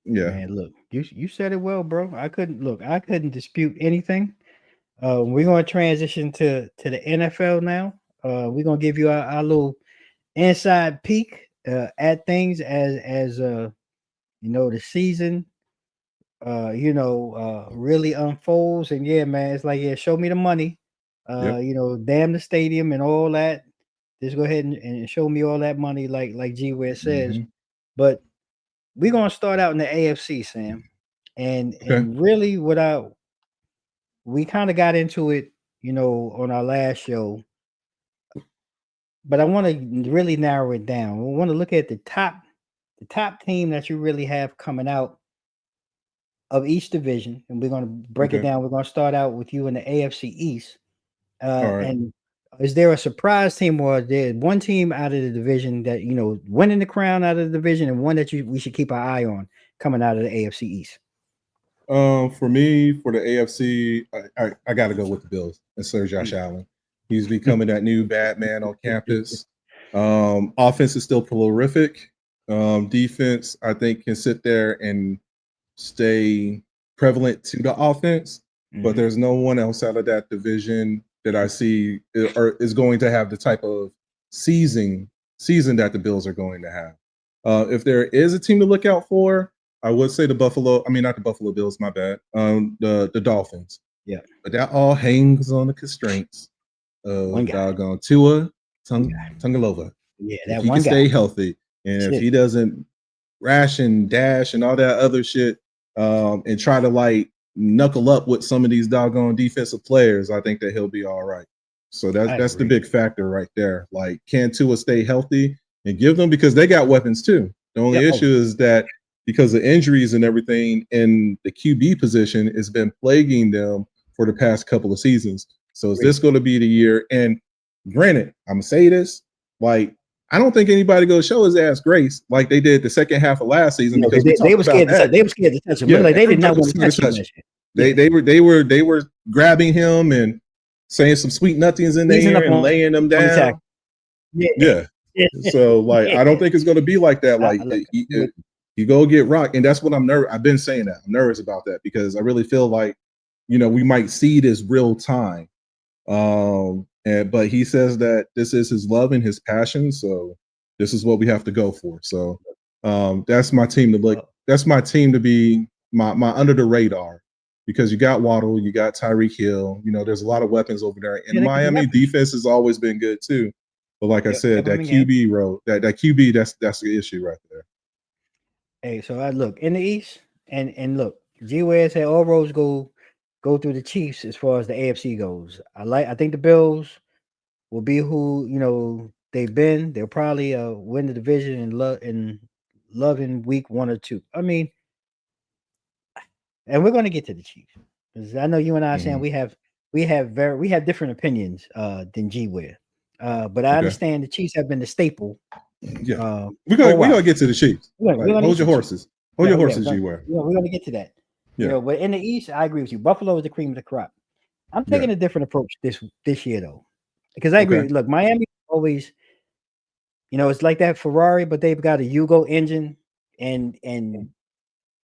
Speaker 2: yeah.
Speaker 1: Man, look, you said it well, bro. I couldn't dispute anything. We're gonna transition to the NFL now. We're gonna give you our little inside peek at things as you know, the season really unfolds. And yeah, man, it's like, show me the money. You know, damn the stadium and all that. Just go ahead and show me all that money, like G-Ware says. But we're gonna start out in the AFC, Sam. And really we kind of got into it, you know, on our last show. But I want to really narrow it down. We want to look at the top team that you really have coming out of each division, and we're going to break it down. We're going to start out with you in the AFC East. And is there a surprise team, or is there one team out of the division that, you know, winning the crown out of the division, and one that we should keep our eye on coming out of the AFC East?
Speaker 2: For me, for the AFC, I got to go with the Bills and Sir Josh Allen. He's becoming that new Batman on campus. Offense is still prolific. Defense, I think, can sit there and stay prevalent to the offense, but there's no one else out of that division that I see is going to have the type of season that the Bills are going to have. If there is a team to look out for, I would say not the Buffalo Bills, my bad. The Dolphins. Yeah. But that all hangs on the constraints of doggone Tua Tagovailoa. Yeah, that if he can stay healthy, and if he doesn't rash and dash and all that other shit, and try to like knuckle up with some of these doggone defensive players, I think that he'll be all right. So that's the big factor right there. Like, can Tua stay healthy and give them, because they got weapons too. The only issue is that because of injuries and everything in the QB position, it's been plaguing them for the past couple of seasons. So is this going to be the year? And granted, I'm gonna say this, like, I don't think anybody go show his ass grace like they did the second half of last season, because
Speaker 1: they were scared. They were scared to touch him. Like, they did not want to touch him.
Speaker 2: They were grabbing him and saying some sweet nothings in there and laying them down. Yeah. So like, I don't think it's going to be like that. Like, you go get rocked, and that's what I'm nervous. I've been saying that I'm nervous about that, because I really feel like, you know, we might see this real time. But he says that this is his love and his passion, so this is what we have to go for. So that's my team to look. That's my team to be my under the radar, because you got Waddle, you got Tyreek Hill. You know, there's a lot of weapons over there. And Miami defense has always been good too. But like I said, that QB road, that QB, that's the issue right there.
Speaker 1: Hey, so I look in the East, and look, G-Ware said all roads go go through the Chiefs as far as the AFC goes. I think the Bills will be who they've been. They'll probably win the division and love in week 1 or 2. I mean, and we're going to get to the Chiefs because I know you and I are saying we have different opinions than G Ware. But I understand the Chiefs have been the staple.
Speaker 2: Yeah, we're gonna get to the Chiefs. Hold your horses. Hold your horses, G Ware.
Speaker 1: We're going to get to that. But in the East, I agree with you. Buffalo is the cream of the crop. I'm taking a different approach this year though, because I agree. Look, Miami always, it's like that Ferrari, but they've got a Yugo engine, and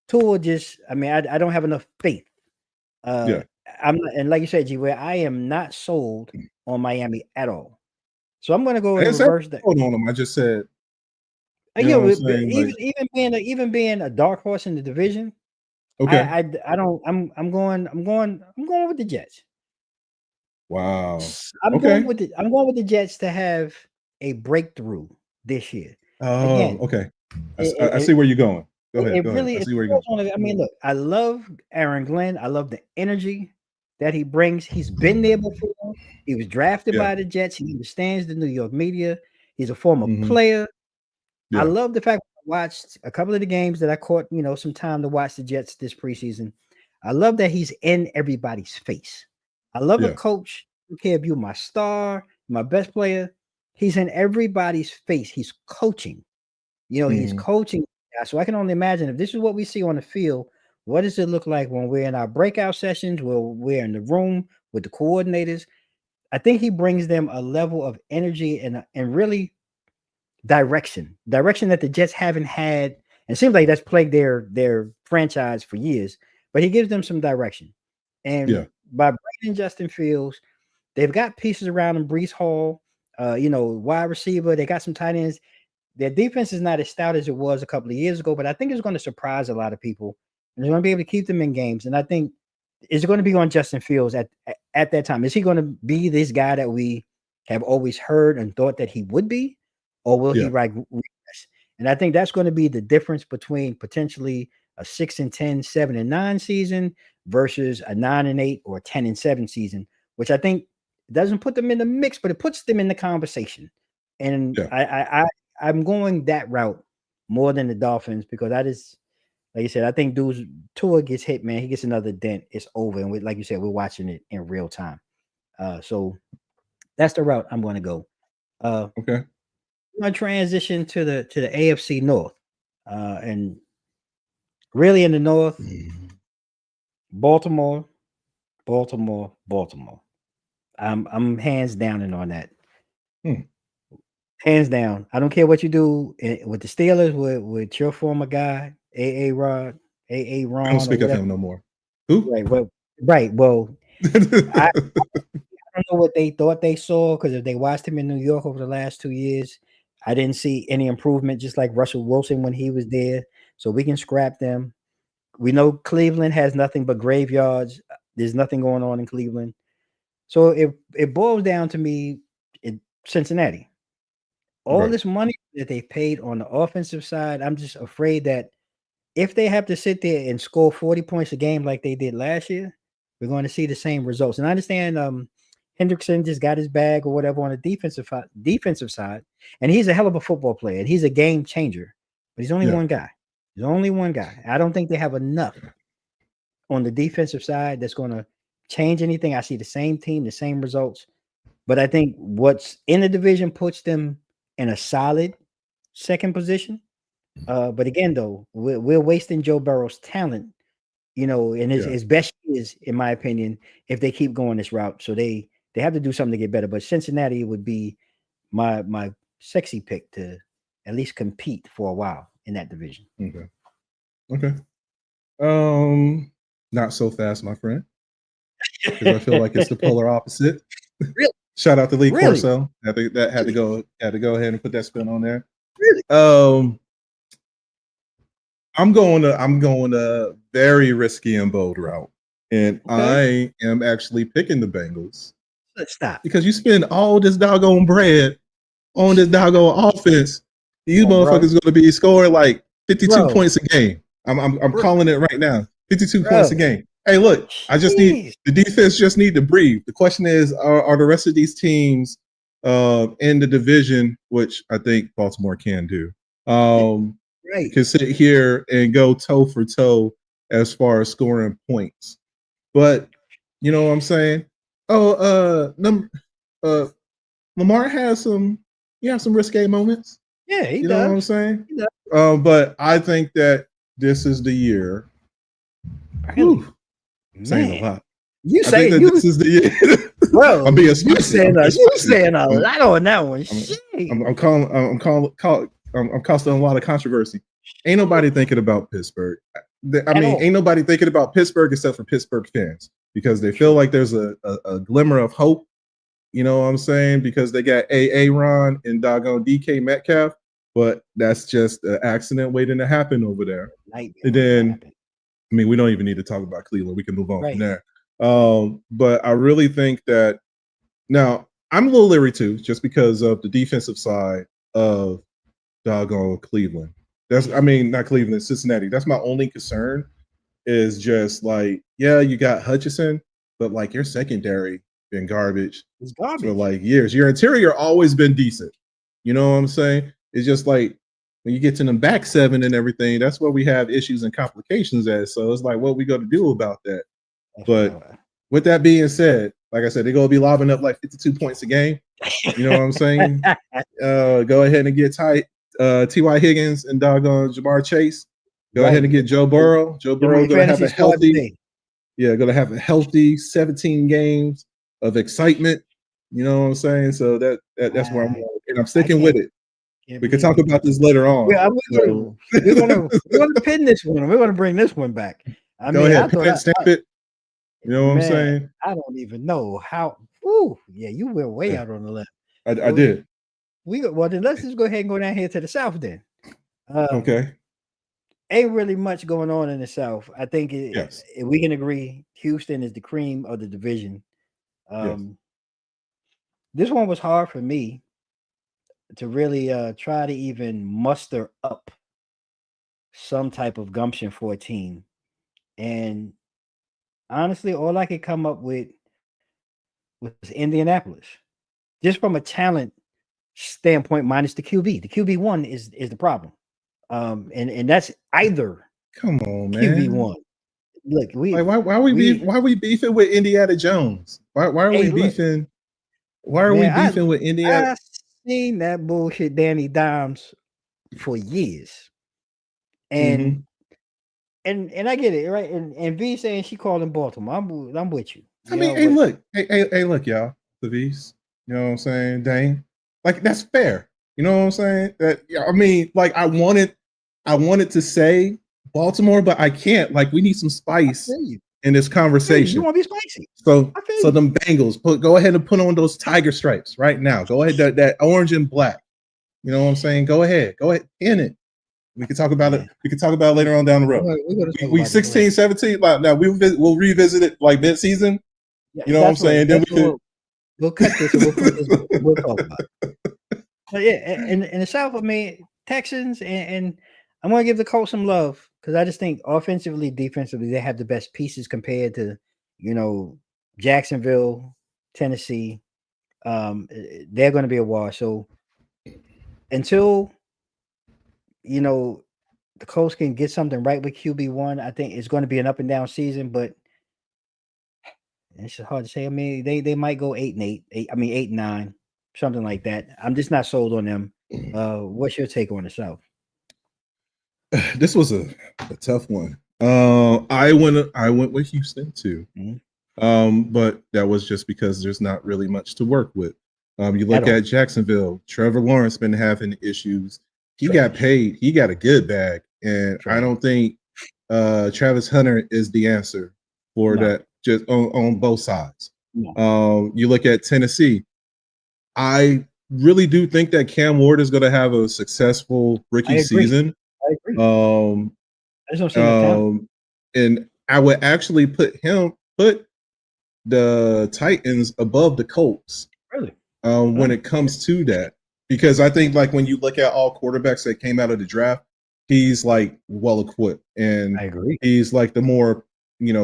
Speaker 1: Tua just. I mean, I don't have enough faith. I'm not, and like you said, G, where I am not sold on Miami at all. So I'm going to go in reverse.
Speaker 2: Hold on them. I just said.
Speaker 1: Even being a dark horse in the division. Okay. I'm going with the Jets.
Speaker 2: Wow.
Speaker 1: I'm going with the Jets to have a breakthrough this year.
Speaker 2: Oh, again, okay. I see where you're going. Go ahead.
Speaker 1: I see where you're going. I mean, look, I love Aaron Glenn. I love the energy that he brings. He's been there before. He was drafted by the Jets. He understands the New York media. He's a former player. Yeah. I love the fact I watched a couple of the games that I caught, some time to watch the Jets this preseason. I love that he's in everybody's face. I love a coach. I don't care if you're my star, my best player. He's in everybody's face. He's coaching. He's coaching. So I can only imagine if this is what we see on the field, what does it look like when we're in our breakout sessions, where we're in the room with the coordinators? I think he brings them a level of energy and really direction that the Jets haven't had. And it seems like that's plagued their franchise for years, but he gives them some direction. And by bringing Justin Fields, they've got pieces around him. Breece Hall, wide receiver. They got some tight ends. Their defense is not as stout as it was a couple of years ago, but I think it's going to surprise a lot of people. And they're going to be able to keep them in games. And I think it's going to be on Justin Fields at that time. Is he going to be this guy that we have always heard and thought that he would be? Or will he regress? And I think that's going to be the difference between potentially a 6-10, 7-9 season versus a 9-8 or 10-7 season, which I think doesn't put them in the mix, but it puts them in the conversation. And I'm going that route more than the Dolphins because I just, like you said, I think Tua gets hit, man. He gets another dent. It's over. And like you said, we're watching it in real time. So that's the route I'm going to go.
Speaker 2: Okay.
Speaker 1: I'm going to transition to the AFC North. And really in the North, Baltimore. I'm hands down in on that. Hands down. I don't care what you do with the Steelers, with your former guy, Ron.
Speaker 2: I don't speak of him no more. Who?
Speaker 1: Right. Well, I don't know what they thought they saw, because if they watched him in New York over the last 2 years, I didn't see any improvement, just like Russell Wilson when he was there. So we can scrap them. We know Cleveland has nothing but graveyards. There's nothing going on in Cleveland. So it boils down to me, Cincinnati. All this money that they paid on the offensive side, I'm just afraid that if they have to sit there and score 40 points a game like they did last year, we're going to see the same results. And I understand Hendrickson just got his bag or whatever on the defensive side, and he's a hell of a football player, and he's a game changer. But he's only one guy. He's only one guy. I don't think they have enough on the defensive side that's going to change anything. I see the same team, the same results. But I think what's in the division puts them in a solid second position. But again, though, we're wasting Joe Burrow's talent, and his best years, in my opinion, if they keep going this route. So they have to do something to get better. But Cincinnati would be my sexy pick to at least compete for a while in that division.
Speaker 2: Okay. Not so fast, my friend. Because I feel like it's the polar opposite.
Speaker 1: Really?
Speaker 2: Shout out to Lee Corso. I think that had to go ahead and put that spin on there.
Speaker 1: Really?
Speaker 2: I'm going a very risky and bold route. And I am actually picking the Bengals.
Speaker 1: Let's stop.
Speaker 2: Because you spend all this doggone bread on this doggone offense. These motherfuckers going to be scoring like 52 points a game. I'm calling it right now. 52 points a game. Hey, look, I just need
Speaker 1: Jeez.
Speaker 2: the defense just need to breathe. The question is, are the rest of these teams in the division, which I think Baltimore can do,
Speaker 1: Right.
Speaker 2: can sit here and go toe for toe as far as scoring points. But you know what I'm saying? Lamar has some risque moments.
Speaker 1: Yeah, he
Speaker 2: You know
Speaker 1: does.
Speaker 2: what I'm saying?
Speaker 1: He does.
Speaker 2: But I think that this is the year.
Speaker 1: Really?
Speaker 2: Whew, saying a lot.
Speaker 1: You
Speaker 2: I think
Speaker 1: saying
Speaker 2: that this is the year.
Speaker 1: bro?
Speaker 2: I'm being
Speaker 1: You
Speaker 2: spicy.
Speaker 1: saying
Speaker 2: I'm
Speaker 1: you saying a lot on that one.
Speaker 2: I'm causing a lot of controversy. Ain't nobody thinking about Pittsburgh. Ain't nobody thinking about Pittsburgh except for Pittsburgh fans because they feel like there's a glimmer of hope. You know what I'm saying? Because they got Ron and doggone DK Metcalf, but that's just an accident waiting to happen over there. And then, we don't even need to talk about Cleveland. We can move on from there. But I really think that now I'm a little leery too, just because of the defensive side of doggone Cleveland. Not Cleveland, Cincinnati. That's my only concern is just like, yeah, you got Hutchinson, but like your secondary been garbage for like years. Your interior always been decent. You know what I'm saying? It's just like when you get to them back seven and everything, that's where we have issues and complications at. So it's like, what we going to do about that? But with that being said, like I said, they're going to be lobbing up like 52 points a game. You know what I'm saying? Go ahead and get T.Y. Higgins and doggone Jamar Chase. Go ahead and get Joe Burrow. Joe Burrow going to have a healthy, going to have a healthy 17 games of excitement. You know what I'm saying? So that's where I'm going. And I'm sticking with it. We can talk about this later on.
Speaker 1: Yeah, we're gonna pin this one. We're gonna bring this one back.
Speaker 2: Go ahead, stamp it. You know what I'm saying?
Speaker 1: I don't even know how. Ooh, yeah, you went way out on the left.
Speaker 2: I did.
Speaker 1: Then let's just go ahead and go down here to the south then.
Speaker 2: Okay.
Speaker 1: Ain't really much going on in the south. I think
Speaker 2: yes.
Speaker 1: We can agree Houston is the cream of the division.
Speaker 2: Yes.
Speaker 1: This one was hard for me to really try to even muster up some type of gumption for a team. And honestly, all I could come up with was Indianapolis. Just from a talent standpoint, minus the QB. The QB1 is the problem. And that's either
Speaker 2: come on, man.
Speaker 1: QB1. Look,
Speaker 2: why are we beefing with Indiana Jones? Why are we beefing? Why are we beefing with Indiana?
Speaker 1: I've seen that bullshit Danny Dimes for years. And and I get it, right? And V saying she called him Baltimore. I'm with you.
Speaker 2: Hey, look, y'all. The V's. You know what I'm saying? Dane. Like, that's fair. You know what I'm saying? I wanted to say Baltimore, but I can't. Like, we need some spice in this conversation.
Speaker 1: You want to be spicy?
Speaker 2: So them Bengals, go ahead and put on those tiger stripes right now. Go ahead, that orange and black. You know what I'm saying? Go ahead, in it. We can talk about it. We can talk about it later on down the road. We 16, 17. Now we'll revisit it like mid-season. Yeah, you know what I'm saying? Then
Speaker 1: we'll cut this and we'll talk about it. But yeah, in the South, Texans and I'm gonna give the Colts some love because I just think offensively, defensively, they have the best pieces compared to Jacksonville, Tennessee. They're going to be a wash. So until the Colts can get something right with QB1, I think it's going to be an up and down season, but it's hard to say. They might go 8-8, 8-9, something like that. I'm just not sold on them. What's your take on the South?
Speaker 2: This was a tough one. I went with Houston too. But that was just because there's not really much to work with. You look at Jacksonville, Trevor Lawrence been having issues. He got paid. He got a good bag. And I don't think Travis Hunter is the answer for that just on both sides. You look at Tennessee. I really do think that Cam Ward is going to have a successful rookie season.
Speaker 1: I agree.
Speaker 2: And I would actually put the Titans above the Colts.
Speaker 1: Really?
Speaker 2: When it comes to that. Because I think like when you look at all quarterbacks that came out of the draft, he's like well equipped. And
Speaker 1: I agree.
Speaker 2: He's like the more,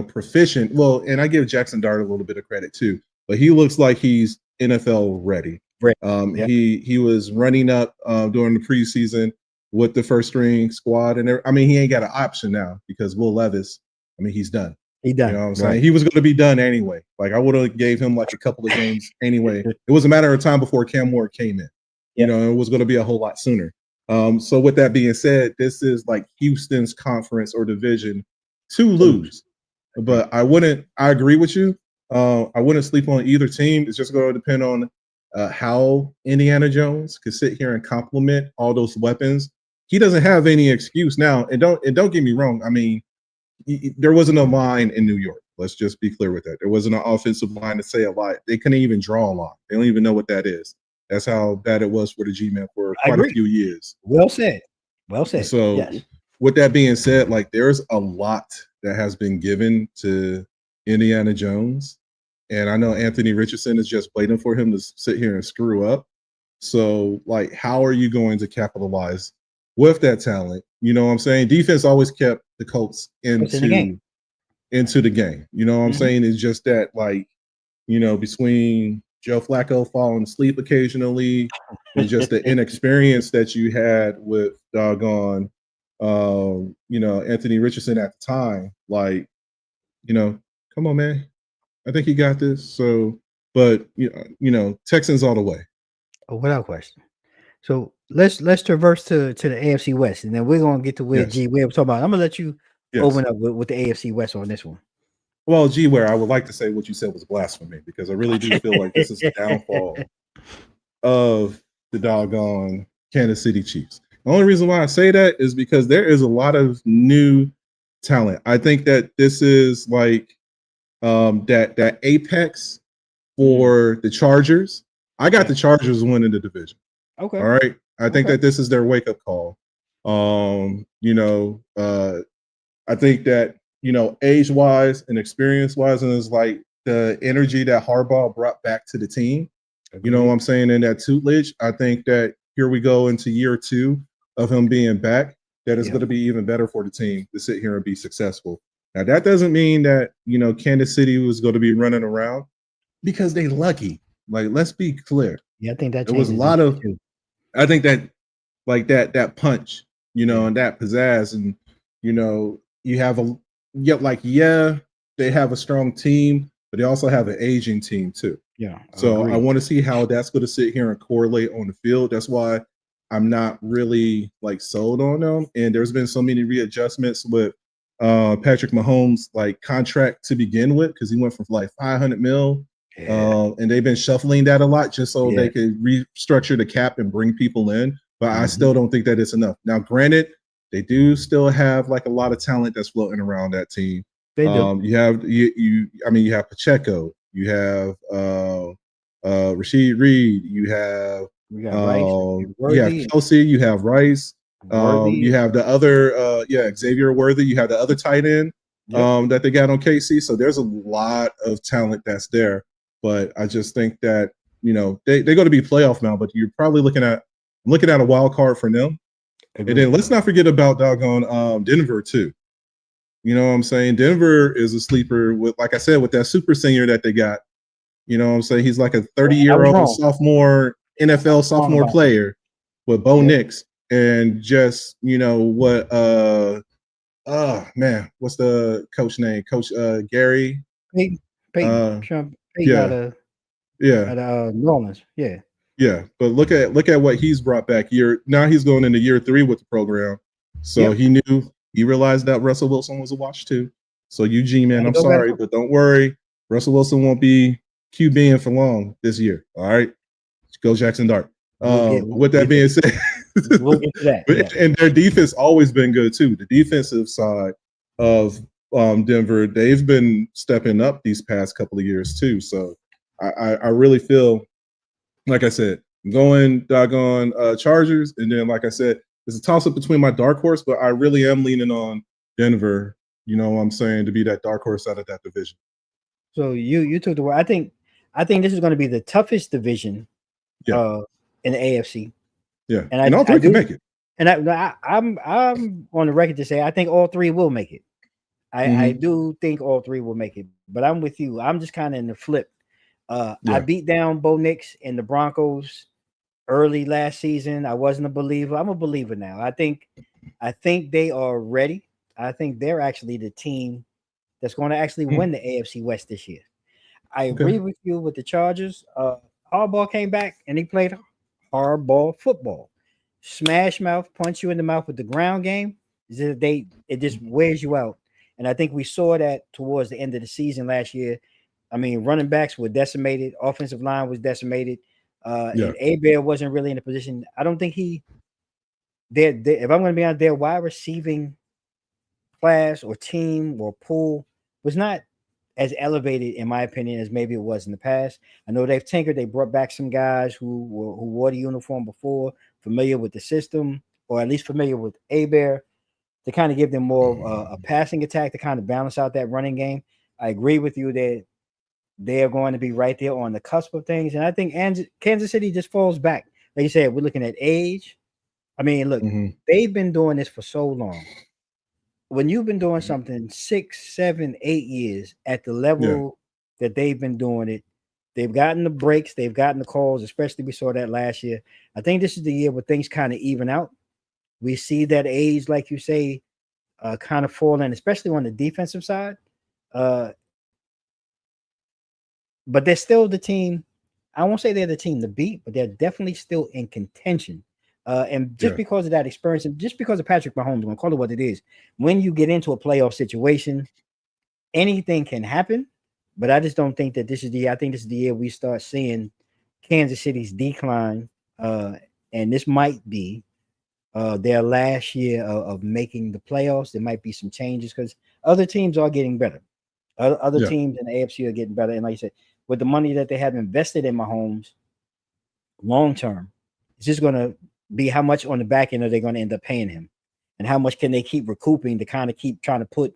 Speaker 2: proficient. Well, and I give Jackson Dart a little bit of credit too, but he looks like he's NFL ready.
Speaker 1: Right.
Speaker 2: He was running up during the preseason with the first string squad, and I mean, he ain't got an option now because Will Levis, I mean, he's done.
Speaker 1: He done.
Speaker 2: You know what I'm saying? He was going to be done anyway. Like, I would have gave him like a couple of games anyway. It was a matter of time before Cam Moore came in. You know, it was going to be a whole lot sooner. So with that being said, this is like Houston's conference or division to lose. But I agree with you. I wouldn't sleep on either team. It's just going to depend on how Indiana Jones could sit here and complement all those weapons. He doesn't have any excuse now. And don't get me wrong. I mean, there wasn't a line in New York. Let's just be clear with that. There wasn't an offensive line to say a lot. They couldn't even draw a line. They don't even know what that is. That's how bad it was for the G-Men for quite a few years.
Speaker 1: Well said. Well said.
Speaker 2: So
Speaker 1: yes.
Speaker 2: With that being said, like there's a lot that has been given to Indiana Jones. And I know Anthony Richardson is just waiting for him to sit here and screw up. So like, how are you going to capitalize with that talent? You know what I'm saying? Defense always kept the Colts into the game. You know what I'm saying? It's just that, like, between Joe Flacco falling asleep occasionally and just the inexperience that you had with doggone, Anthony Richardson at the time, like, come on, man. I think he got this. So, but, Texans all the way.
Speaker 1: Oh, without question. So let's traverse to the AFC West, and then we're gonna get to where G Webb talking about. I'm gonna let you open up with the AFC West on this one.
Speaker 2: Well, G Webb, I would like to say what you said was blasphemy because I really do feel like this is the downfall of the doggone Kansas City Chiefs. The only reason why I say that is because there is a lot of new talent. I think that this is like that apex for the Chargers. I got the Chargers winning the division.
Speaker 1: Okay.
Speaker 2: All right. I think that this is their wake-up call. I think that, age-wise and experience-wise, and it's like the energy that Harbaugh brought back to the team. You know what I'm saying? In that tutelage, I think that here we go into year 2 of him being back. That is going to be even better for the team to sit here and be successful. Now, that doesn't mean that, Kansas City was going to be running around because they lucky. Like, let's be clear.
Speaker 1: Yeah, I think that
Speaker 2: there was a lot of. I think that, like that punch, and that pizzazz, and you have they have a strong team, but they also have an aging team too.
Speaker 1: Yeah.
Speaker 2: So I want to see how that's going to sit here and correlate on the field. That's why I'm not really like sold on them. And there's been so many readjustments with Patrick Mahomes' like contract to begin with, because he went from like $500 million. And they've been shuffling that a lot just so they could restructure the cap and bring people in. But I still don't think that it's enough. Now, granted, they do still have like a lot of talent that's floating around that team.
Speaker 1: They do.
Speaker 2: You have Pacheco, you have Rashid Reed, you have Kelsey, you have Rice, you have the other Xavier Worthy, you have the other tight end that they got on KC. So there's a lot of talent that's there. But I just think that, they're going to be playoff now, but you're probably looking at a wild card for them. And then let's not forget about doggone Denver too. You know what I'm saying? Denver is a sleeper with, like I said, with that super senior that they got. You know what I'm saying? He's like a 30-year-old sophomore, NFL sophomore player with Bo Nix. And just, what's the coach name? Coach Gary?
Speaker 1: Peyton Trump. Out of New Orleans.
Speaker 2: Yeah, but look at what he's brought back. Now he's going into year 3 with the program. So he realized that Russell Wilson was a watch too. So G-Man, I'm sorry, but don't worry. Russell Wilson won't be QBing for long this year. All right. Go Jackson Dart. With that being said,
Speaker 1: we'll get to that.
Speaker 2: And their defense always been good too. The defensive side of Denver, they've been stepping up these past couple of years too. So I really feel, like I said, going doggone Chargers, and then like I said, it's a toss up between my dark horse, but I really am leaning on Denver. You know what I'm saying, to be that dark horse out of that division.
Speaker 1: So you took the word. I think this is going to be the toughest division in the AFC.
Speaker 2: Yeah, and all 3 can make it.
Speaker 1: And I'm on the record to say I think all 3 will make it. I do think all three will make it, but I'm with you. I'm just kind of in the flip. I beat down Bo Nix and the Broncos early last season. I wasn't a believer. I'm a believer now. I think they are ready. I think they're actually the team that's going to actually win the AFC West this year. I agree with you with the Chargers. Harbaugh came back and he played hardball football. Smash mouth, punch you in the mouth with the ground game. It just wears you out. And I think we saw that towards the end of the season last year. I mean, running backs were decimated, offensive line was decimated, and Abear wasn't really in a position. I don't think if I'm going to be honest, their wide receiving class or team or pool was not as elevated, in my opinion, as maybe it was in the past. I know they've tinkered. They brought back some guys who wore the uniform before, familiar with the system, or at least familiar with Abear, to kind of give them more a passing attack to kind of balance out that running game. I agree with you that they are going to be right there on the cusp of things. And I think Kansas City just falls back. Like you said, we're looking at age. I mean, look, they've been doing this for so long. When you've been doing something 6, 7, 8 years at the level that they've been doing it, they've gotten the breaks, they've gotten the calls, especially we saw that last year. I think this is the year where things kind of even out. We see that age, like you say, kind of falling, especially on the defensive side. But they're still the team. I won't say they're the team to beat, but they're definitely still in contention. And just because of that experience, and just because of Patrick Mahomes, I'm gonna call it what it is. When you get into a playoff situation, anything can happen. But I just don't think that this is the year. I think this is the year we start seeing Kansas City's decline. And this might be their last year of making the playoffs. There might be some changes because other teams are getting better. Other teams in the AFC are getting better. And like I said, with the money that they have invested in Mahomes long term, it's just going to be how much on the back end are they going to end up paying him, and how much can they keep recouping to kind of keep trying to put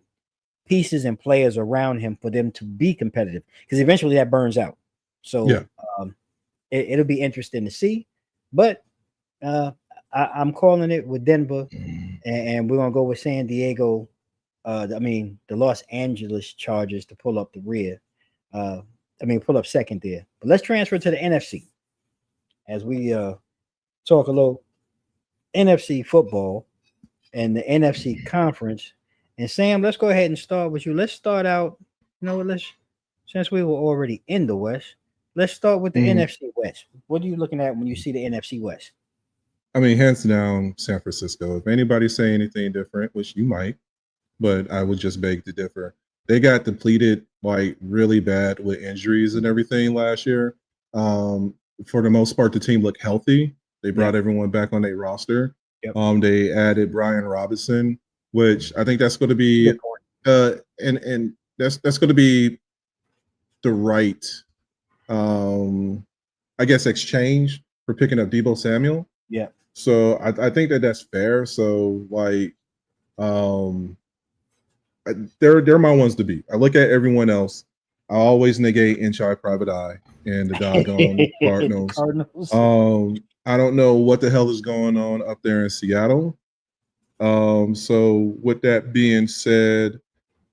Speaker 1: pieces and players around him for them to be competitive, because eventually that burns out. So it'll be interesting to see, but I'm calling it with Denver, and we're going to go with San Diego. The Los Angeles Chargers to pull up the rear. Pull up second there. But let's transfer to the NFC as we talk a little NFC football and the NFC conference. And Sam, let's go ahead and start with you. Let's start out. Since we were already in the West, let's start with the NFC West. What are you looking at when you see the NFC West?
Speaker 2: I mean, hands down, San Francisco. If anybody say anything different, which you might, but I would just beg to differ. They got depleted like really bad with injuries and everything last year. For the most part, the team looked healthy. They brought everyone back on their roster. They added Brian Robinson, which I think that's going to be and that's going to be the right I guess exchange for picking up Deebo Samuel.
Speaker 1: Yeah.
Speaker 2: So I think that's fair. So like they're my ones to beat. I look at everyone else. I always negate Inch Eye Private Eye and the doggone Cardinals. I don't know what the hell is going on up there in Seattle. So with that being said,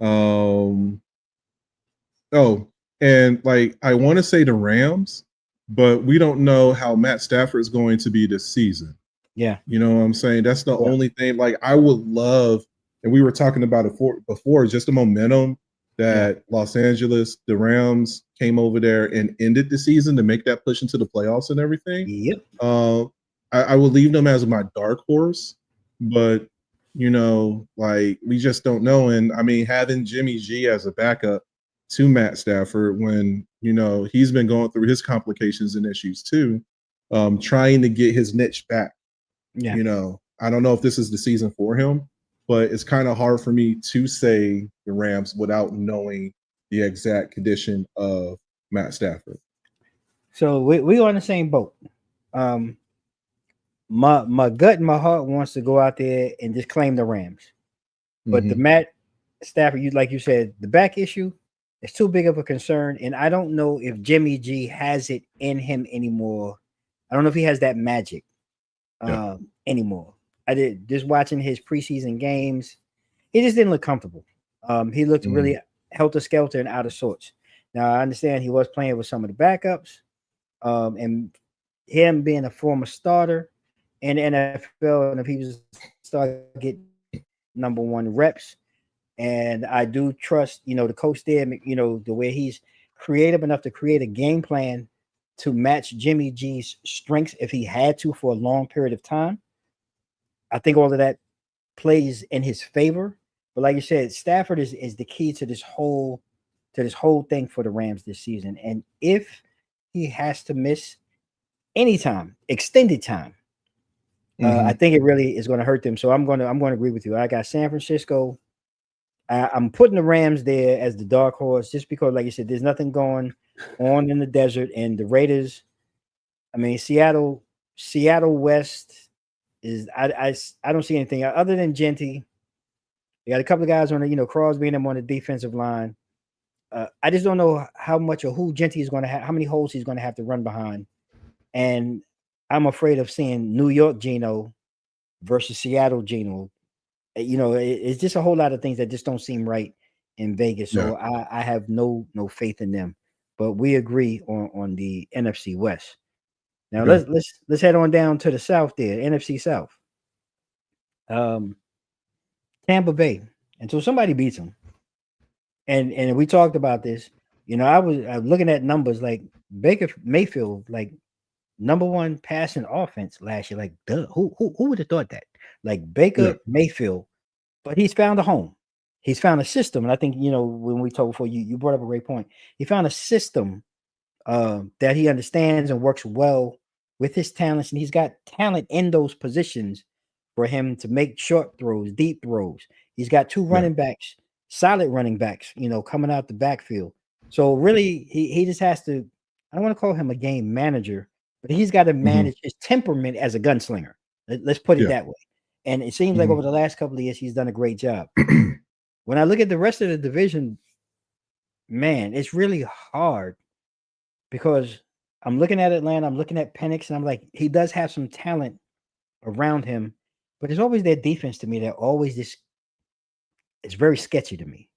Speaker 2: and like I want to say the Rams, but we don't know how Matt Stafford is going to be this season.
Speaker 1: Yeah.
Speaker 2: You know what I'm saying? That's the only thing. Like I would love, and we were talking about it before, just the momentum that Los Angeles, the Rams came over there and ended the season to make that push into the playoffs and everything.
Speaker 1: Yep.
Speaker 2: I would leave them as my dark horse, but like we just don't know. And I mean, having Jimmy G as a backup to Matt Stafford when, he's been going through his complications and issues too, trying to get his niche back.
Speaker 1: Yeah.
Speaker 2: I don't know if this is the season for him, but it's kind of hard for me to say the Rams without knowing the exact condition of Matt Stafford.
Speaker 1: So we're on the same boat. My gut and my heart wants to go out there and just claim the Rams. But the Matt Stafford, like you said, the back issue is too big of a concern. And I don't know if Jimmy G has it in him anymore. I don't know if he has that magic anymore. I did just watching his preseason games. He just didn't look comfortable. He looked really helter-skelter and out of sorts. Now, I understand he was playing with some of the backups, and him being a former starter in the NFL, and if he was start getting number one reps, and I do trust, the coach there, the way he's creative enough to create a game plan to match Jimmy G's strengths if he had to for a long period of time. I think all of that plays in his favor. But like you said, Stafford is the key to this whole thing for the Rams this season. And if he has to miss any time, extended time, I think it really is going to hurt them. So I'm going to agree with you. I got San Francisco. I'm putting the Rams there as the dark horse just because, like you said, there's nothing going on in the desert, and the Raiders. I mean, Seattle West is I don't see anything other than Genty. You got a couple of guys on the Crosby and them on the defensive line. I just don't know how much or who Genty is going to have, how many holes he's going to have to run behind, and I'm afraid of seeing New York Geno versus Seattle Geno. It's just a whole lot of things that just don't seem right in Vegas. So I have no faith in them. But we agree on the NFC West. Now let's head on down to the South there, NFC South. Tampa Bay until somebody beats them. And we talked about this. I was looking at numbers like Baker Mayfield, like number one passing offense last year. Like, duh, who would have thought that? Like Baker Mayfield, but he's found a home. He's found a system. And I think, when we talked before, you brought up a great point. He found a system that he understands and works well with his talents. And he's got talent in those positions for him to make short throws, deep throws. He's got two running backs, solid running backs, coming out the backfield. So really, he just has to, I don't want to call him a game manager, but he's got to manage his temperament as a gunslinger. Let's put it that way. And it seems like over the last couple of years, he's done a great job. When I look at the rest of the division, man, it's really hard because I'm looking at Atlanta, I'm looking at Penix, and I'm like, he does have some talent around him, but there's always that defense to me that always just, it's very sketchy to me.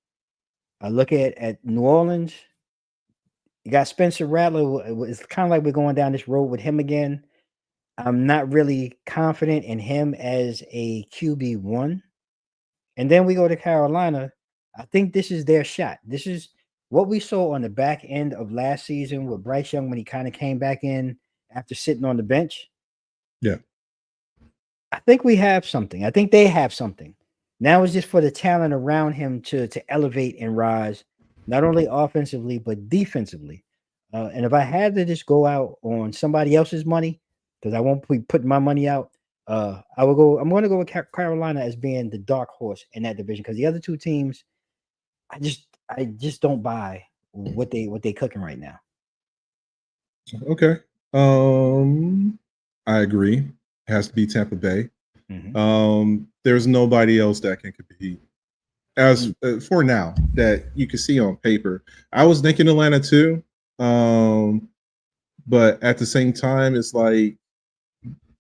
Speaker 1: I look at New Orleans, you got Spencer Rattler. It's kind of like we're going down this road with him again. I'm not really confident in him as a QB1. And then we go to Carolina. I think this is their shot. This is what we saw on the back end of last season with Bryce Young when he kind of came back in after sitting on the bench.
Speaker 2: Yeah.
Speaker 1: I think we have something. I think they have something. Now it's just for the talent around him to elevate and rise, not only offensively, but defensively. And if I had to just go out on somebody else's money, because I won't be putting my money out, I'm going to go with Carolina as being the dark horse in that division, because the other two teams, I just don't buy what they cooking right now.
Speaker 2: Okay. I agree. It has to be Tampa Bay. There's nobody else that can compete as for now that you can see on paper. I was thinking Atlanta too. But at the same time, it's like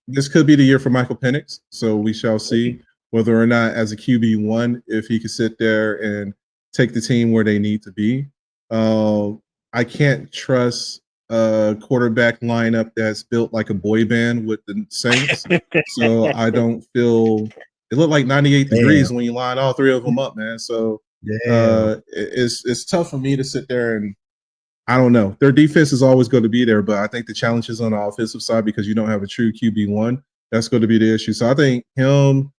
Speaker 2: this could be the year for Michael Penix. So we shall see whether or not as a QB1, if he could sit there and take the team where they need to be. I can't trust a quarterback lineup that's built like a boy band with the Saints. So I don't feel it looked like 98 degrees when you line all three of them up, man. So it's tough for me to sit there and I don't know. Their defense is always going to be there, but I think the challenge is on the offensive side because you don't have a true QB1. That's going to be the issue. So I think him,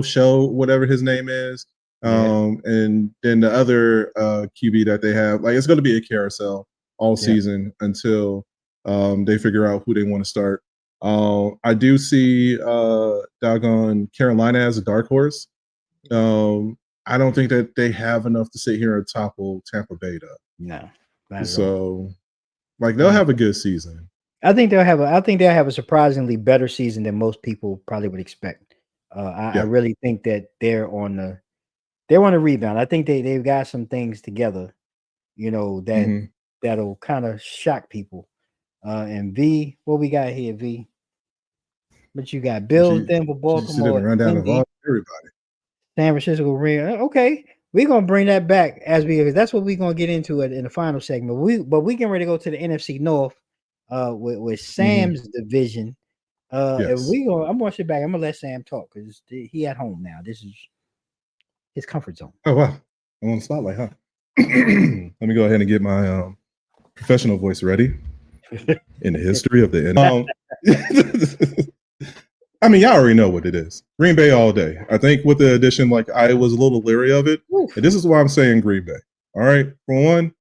Speaker 2: Show, whatever his name is, and then the other QB that they have, like it's going to be a carousel all season until they figure out who they want to start. I do see doggone Carolina as a dark horse. I don't think that they have enough to sit here and topple Tampa Bay though.
Speaker 1: No.
Speaker 2: So like they'll have a good season.
Speaker 1: I think they'll have a surprisingly better season than most people probably would expect. I really think that they're on a rebound. I think they've got some things together, that'll kind of shock people. And V, what we got here, V? But you got Bills, Denver, Baltimore,
Speaker 2: rundown of everybody.
Speaker 1: San Francisco ring. Okay, we're gonna bring that back that's what we're gonna get into it in the final segment. We can ready to go to the NFC North, with Sam's division. And
Speaker 2: Yes.
Speaker 1: I'm gonna sit back. I'm gonna let Sam talk because he at home now. This is his comfort zone.
Speaker 2: Oh wow, I'm on the spotlight, huh? Let me go ahead and get my professional voice ready. In the history of the I mean, y'all already know what it is. Green Bay all day. I think with the addition, like I was a little leery of it.
Speaker 1: Oof.
Speaker 2: And this is why I'm saying Green Bay. All right. For one,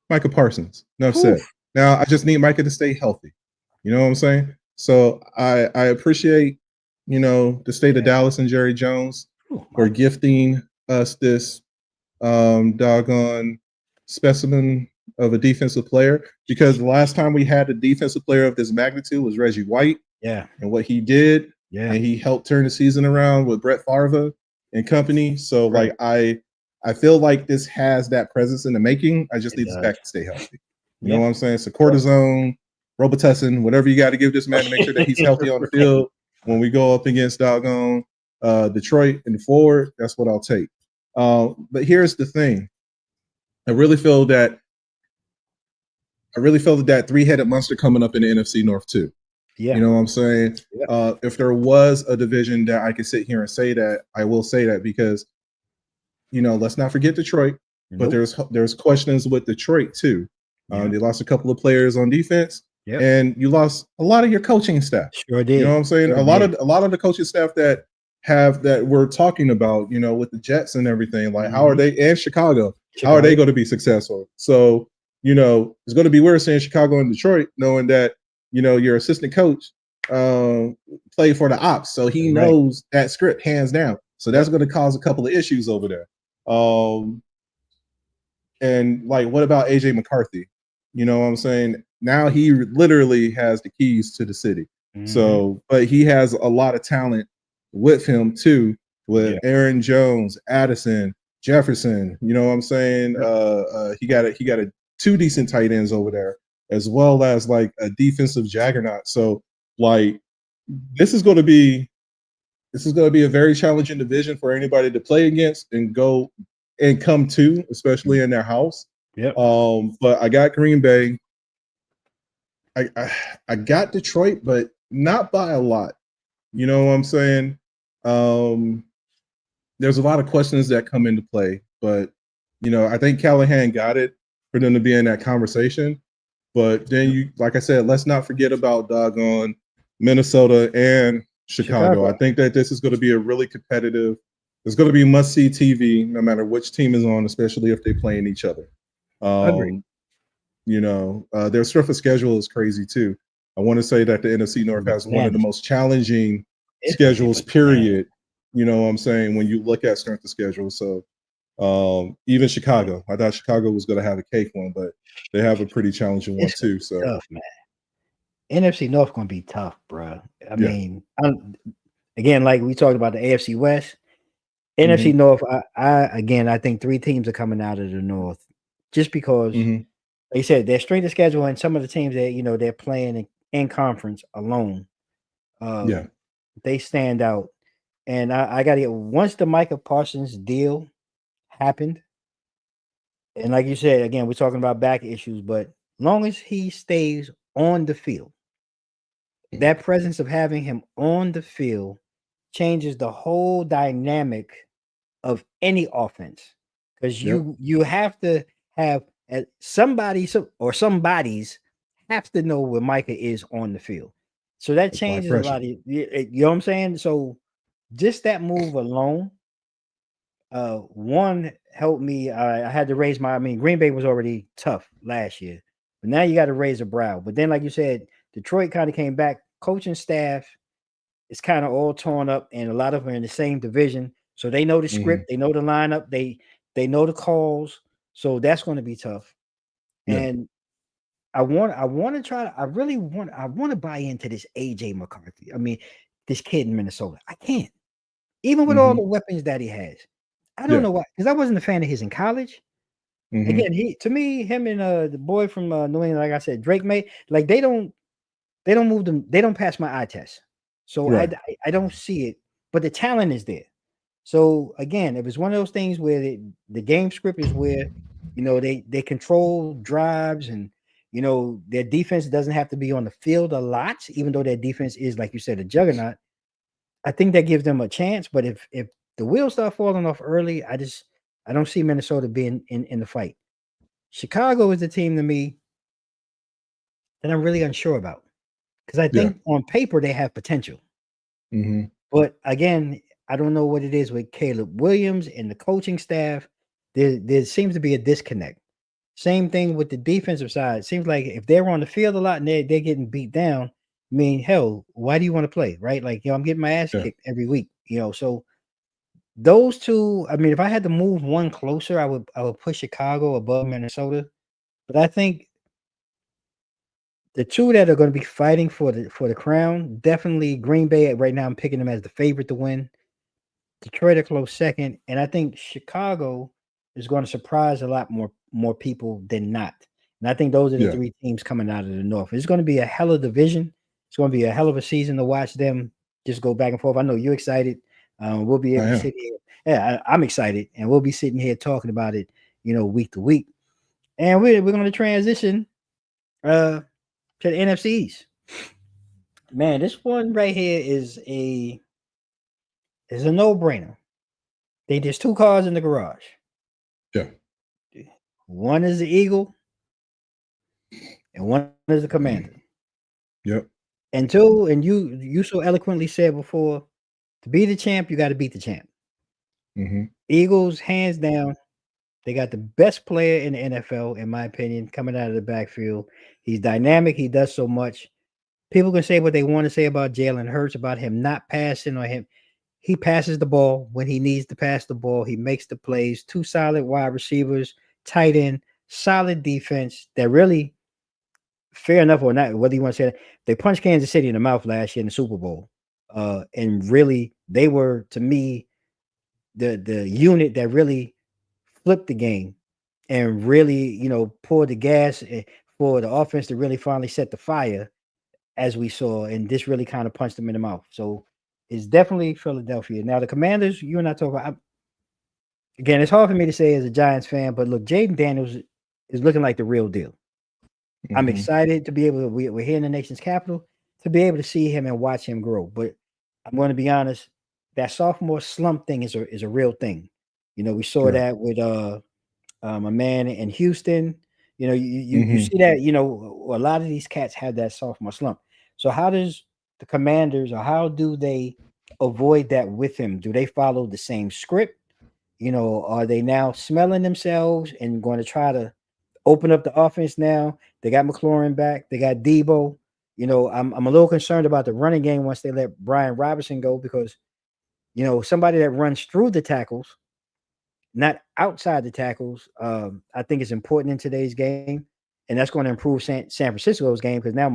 Speaker 2: Micah Parsons. Enough said. Now I just need Micah to stay healthy. You know what I'm saying? So I appreciate, the state of Dallas and Jerry Jones for gifting us this doggone specimen of a defensive player, because the last time we had a defensive player of this magnitude was Reggie White.
Speaker 1: Yeah.
Speaker 2: And what he did,
Speaker 1: yeah,
Speaker 2: and he helped turn the season around with Brett Favre and company. So
Speaker 1: right.
Speaker 2: like I feel like this has that presence in the making. I just need this back to stay healthy. You know what I'm saying? So cortisone, Robitussin, whatever you got to give this man to make sure that he's healthy on the field when we go up against doggone Detroit and forward. That's what I'll take. But here's the thing. I really feel that three-headed monster coming up in the NFC North too.
Speaker 1: Yeah.
Speaker 2: You know what I'm saying? Yeah. If there was a division that I could sit here and say that, I will say that, because, let's not forget Detroit. But there's questions with Detroit too. They lost a couple of players on defense, and you lost a lot of your coaching staff.
Speaker 1: Sure did.
Speaker 2: You know what I'm saying? A lot of the coaching staff that we're talking about, with the Jets and everything, like how are they, and Chicago, how are they going to be successful? So, it's going to be weird saying Chicago and Detroit, knowing that, your assistant coach played for the ops. So he knows that script hands down. So that's going to cause a couple of issues over there. And like, what about AJ McCarthy? You know what I'm saying? Now he literally has the keys to the city. So, but he has a lot of talent with him too, with Aaron Jones, Addison, Jefferson. You know what I'm saying? He got two decent tight ends over there, as well as like a defensive juggernaut. So like, this is going to be a very challenging division for anybody to play against and go and come to, especially in their house. But I got Green Bay. I got Detroit, but not by a lot. You know what I'm saying? There's a lot of questions that come into play, but I think Callahan got it for them to be in that conversation. But then like I said, let's not forget about doggone Minnesota and Chicago. I think that this is going to be a really competitive. It's going to be must-see TV, no matter which team is on, especially if they're playing each other. Their strength of schedule is crazy too. I want to say that the NFC North has one of the most challenging schedules, period. You know what I'm saying? When you look at strength of schedule. So even Chicago, I thought Chicago was going to have a cake one, but they have a pretty challenging one too. So
Speaker 1: tough, man. NFC North going to be tough, bro. I mean, again, like we talked about the AFC West, NFC North. I think three teams are coming out of the North, just because, like you said, their strength of schedule and some of the teams that they're playing in conference alone, they stand out. And I got to get, once the Micah Parsons deal happened, and like you said, again, we're talking about back issues, but long as he stays on the field, that presence of having him on the field changes the whole dynamic of any offense, because you have to have somebody's have to know where Micah is on the field. So that changes a lot of, you know what I'm saying? So just that move alone, one helped me. I had to raise Green Bay was already tough last year, but now you got to raise a brow. But then, like you said, Detroit kind of came back. Coaching staff is kind of all torn up, and a lot of them are in the same division, so they know the script, they know the lineup, they know the calls. So that's going to be tough. And I want to buy into this AJ McCarthy. I mean, this kid in Minnesota. I can't, even with all the weapons that he has. I don't know why, because I wasn't a fan of his in college. Again, him and the boy from New England, like I said, Drake May, like they don't move them. They don't pass my eye test. So I don't see it, but the talent is there. So again, if it's one of those things where the game script is where, they control drives and, their defense doesn't have to be on the field a lot, even though their defense is, like you said, a juggernaut. I think that gives them a chance. But if the wheels start falling off early, I don't see Minnesota being in the fight. Chicago is the team to me that I'm really unsure about, because I
Speaker 2: Yeah.
Speaker 1: think on paper they have potential.
Speaker 2: hmm
Speaker 1: But again, I don't know what it is with Caleb Williams and the coaching staff. There seems to be a disconnect. Same thing with the defensive side. It seems like if they're on the field a lot and they're getting beat down, I mean, hell, why do you want to play? Right? Like, I'm getting my ass
Speaker 2: Yeah.
Speaker 1: kicked every week, so those two, I mean, if I had to move one closer, I would push Chicago above Minnesota. But I think the two that are going to be fighting for the crown, definitely Green Bay. Right now, I'm picking them as the favorite to win. Detroit a close second, and I think Chicago is going to surprise a lot more people than not. And I think those are the
Speaker 2: Yeah.
Speaker 1: three teams coming out of the North. It's going to be a hell of a division. It's going to be a hell of a season to watch them just go back and forth. I know you're excited. We'll be
Speaker 2: I
Speaker 1: able to
Speaker 2: am.
Speaker 1: sit here. Yeah, I'm excited, and we'll be sitting here talking about it, week to week. And we're going to transition to the NFC East. Man, this one right here is a no brainer. There's two cars in the garage.
Speaker 2: Yeah.
Speaker 1: One is the Eagle, and one is the Commander.
Speaker 2: Yep.
Speaker 1: And two, and you so eloquently said before, to be the champ, you got to beat the champ.
Speaker 2: hmm
Speaker 1: Eagles, hands down, they got the best player in the NFL, in my opinion, coming out of the backfield. He's dynamic. He does so much. People can say what they want to say about Jalen Hurts, about him not passing or him. He passes the ball when he needs to pass the ball. He makes the plays. Two solid wide receivers, tight end, solid defense that really, fair enough or not, whether you want to say that, they punched Kansas City in the mouth last year in the Super Bowl. And really, they were, to me, the unit that really flipped the game and really, poured the gas for the offense to really finally set the fire, as we saw, and this really kind of punched them in the mouth. So it's definitely Philadelphia. Now the Commanders, you and I talk about. Again, it's hard for me to say as a Giants fan, but look, Jaden Daniels is looking like the real deal. I'm
Speaker 2: hmm
Speaker 1: excited to be able to. We're here in the nation's capital to be able to see him and watch him grow. But I'm going to be honest, that sophomore slump thing is a real thing. We saw
Speaker 2: Yeah.
Speaker 1: that with a man in Houston. You
Speaker 2: hmm
Speaker 1: see that. A lot of these cats have that sophomore slump. So how does the Commanders, or how do they avoid that with him? Do they follow the same script? Are they now smelling themselves and going to try to open up the offense now? They got McLaurin back. They got Debo. I'm a little concerned about the running game once they let Brian Robinson go, because somebody that runs through the tackles, not outside the tackles, I think is important in today's game, and that's going to improve San Francisco's game, because now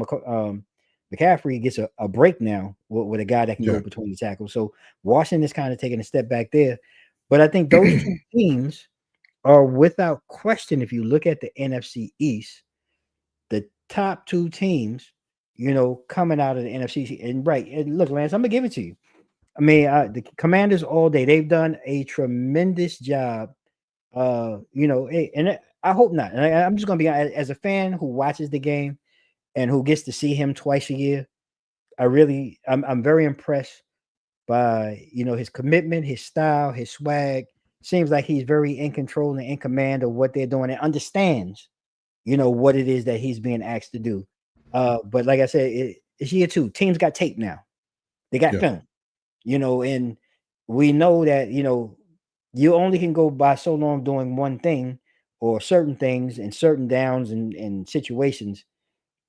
Speaker 1: McCaffrey gets a break now with a guy that can go
Speaker 2: Yeah.
Speaker 1: between the tackles. So Washington is kind of taking a step back there, but I think those two teams are without question. If you look at the NFC East, the top two teams, coming out of the NFC, and right, and look, Lance, I'm gonna give it to you. I mean, the Commanders all day, they've done a tremendous job. I hope not. And I'm just gonna be, as a fan who watches the game and who gets to see him twice a year. I'm very impressed by his commitment, his style, his swag. Seems like he's very in control and in command of what they're doing, and understands, what it is that he's being asked to do. But like I said, it's year two. Teams got tape now. They got
Speaker 2: Yeah.
Speaker 1: film. And we know that, you only can go by so long doing one thing or certain things and certain downs and situations.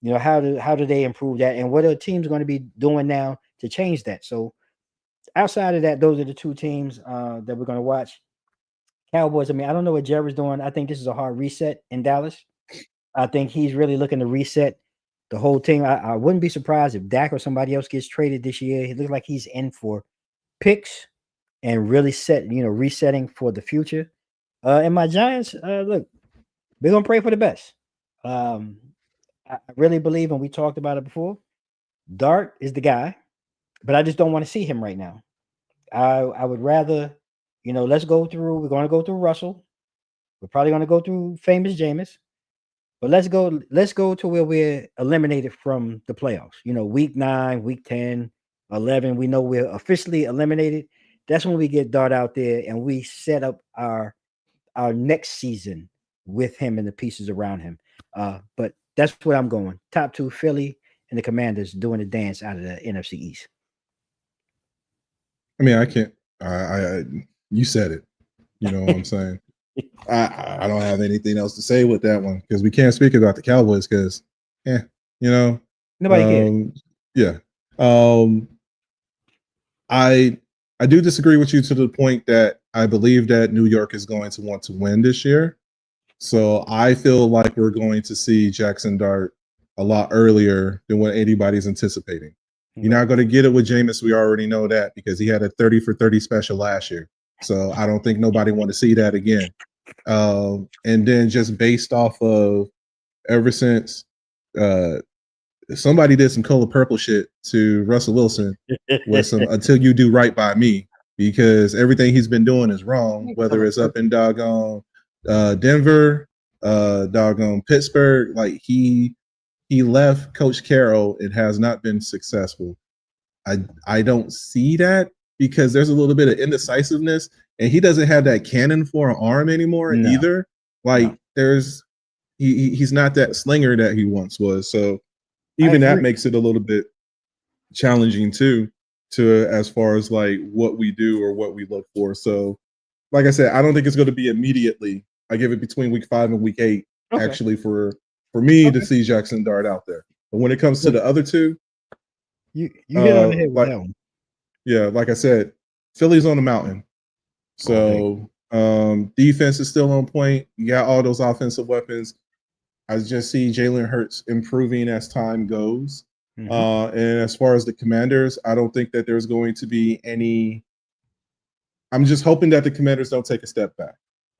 Speaker 1: How do they improve that, and what are teams going to be doing now to change that? So outside of that, those are the two teams that we're going to watch. Cowboys, I mean, I don't know what Jared's doing. I think this is a hard reset in Dallas. I think he's really looking to reset the whole team. I wouldn't be surprised if Dak or somebody else gets traded this year. He looks like he's in for picks and really resetting for the future. And my Giants, look, we're gonna pray for the best. Um, I really believe, and we talked about it before, Dart is the guy, but I just don't want to see him right now. I would rather You know, let's go through. We're going to go through Russell. We're probably going to go through famous Jameis. But let's go to where we're eliminated from the playoffs. You know, week 9, week 10, 11, we know we're officially eliminated. That's when we get Dart out there and we set up our next season with him and the pieces around him. But that's where I'm going. Top 2, Philly and the Commanders doing the dance out of the NFC East.
Speaker 2: I mean, I can't. You said it. You know what I'm saying? I don't have anything else to say with that one because we can't speak about the Cowboys because, you know,
Speaker 1: nobody cares.
Speaker 2: Yeah. I do disagree with you to the point that I believe that New York is going to want to win this year. So I feel like we're going to see Jackson Dart a lot earlier than what anybody's anticipating. You're not going to get it with Jameis. We already know that because he had a 30 for 30 special last year. So I don't think nobody want to see that again. And then just based off of ever since somebody did some color purple shit to Russell Wilson with some until you do right by me, because everything he's been doing is wrong, whether it's up in doggone Denver, doggone Pittsburgh. Like he left Coach Carroll. It has not been successful. I don't see that because there's a little bit of indecisiveness, and he doesn't have that cannon for an arm anymore either. Like he's not that slinger that he once was. So even that makes it a little bit challenging too, to as far as like what we do or what we look for. So like I said, I don't think it's going to be immediately. I give it between week 5 and week 8 actually for me to see Jackson Dart out there. But when it comes to the other two,
Speaker 1: you hit on the head with that one.
Speaker 2: Yeah, like I said, Philly's on the mountain. So defense is still on point. You got all those offensive weapons. I just see Jalen Hurts improving as time goes. And as far as the Commanders, I don't think that there's going to be any. I'm just hoping that the Commanders don't take a step back.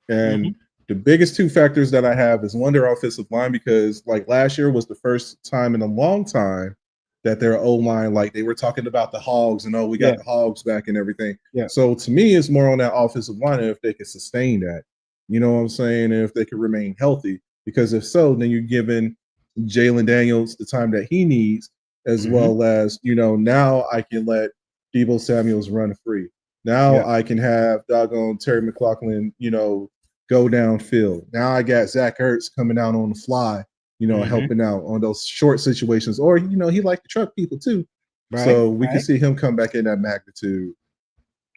Speaker 2: And the biggest 2 factors that I have is one, their offensive line, because like last year was the first time in a long time that their O-line, like they were talking about the Hogs and we got the Hogs back and everything. So to me, it's more on that offensive line and if they can sustain that, you know what I'm saying? And if they can remain healthy, because if so, then you're giving Jalen Daniels the time that he needs, as well as, you know, now I can let Deebo Samuels run free. Now I can have doggone Terry McLaughlin, you know, go downfield. Now I got Zach Ertz coming out on the fly, you know, helping out on those short situations. Or, you know, he liked to truck people too. So we can see him come back in that magnitude.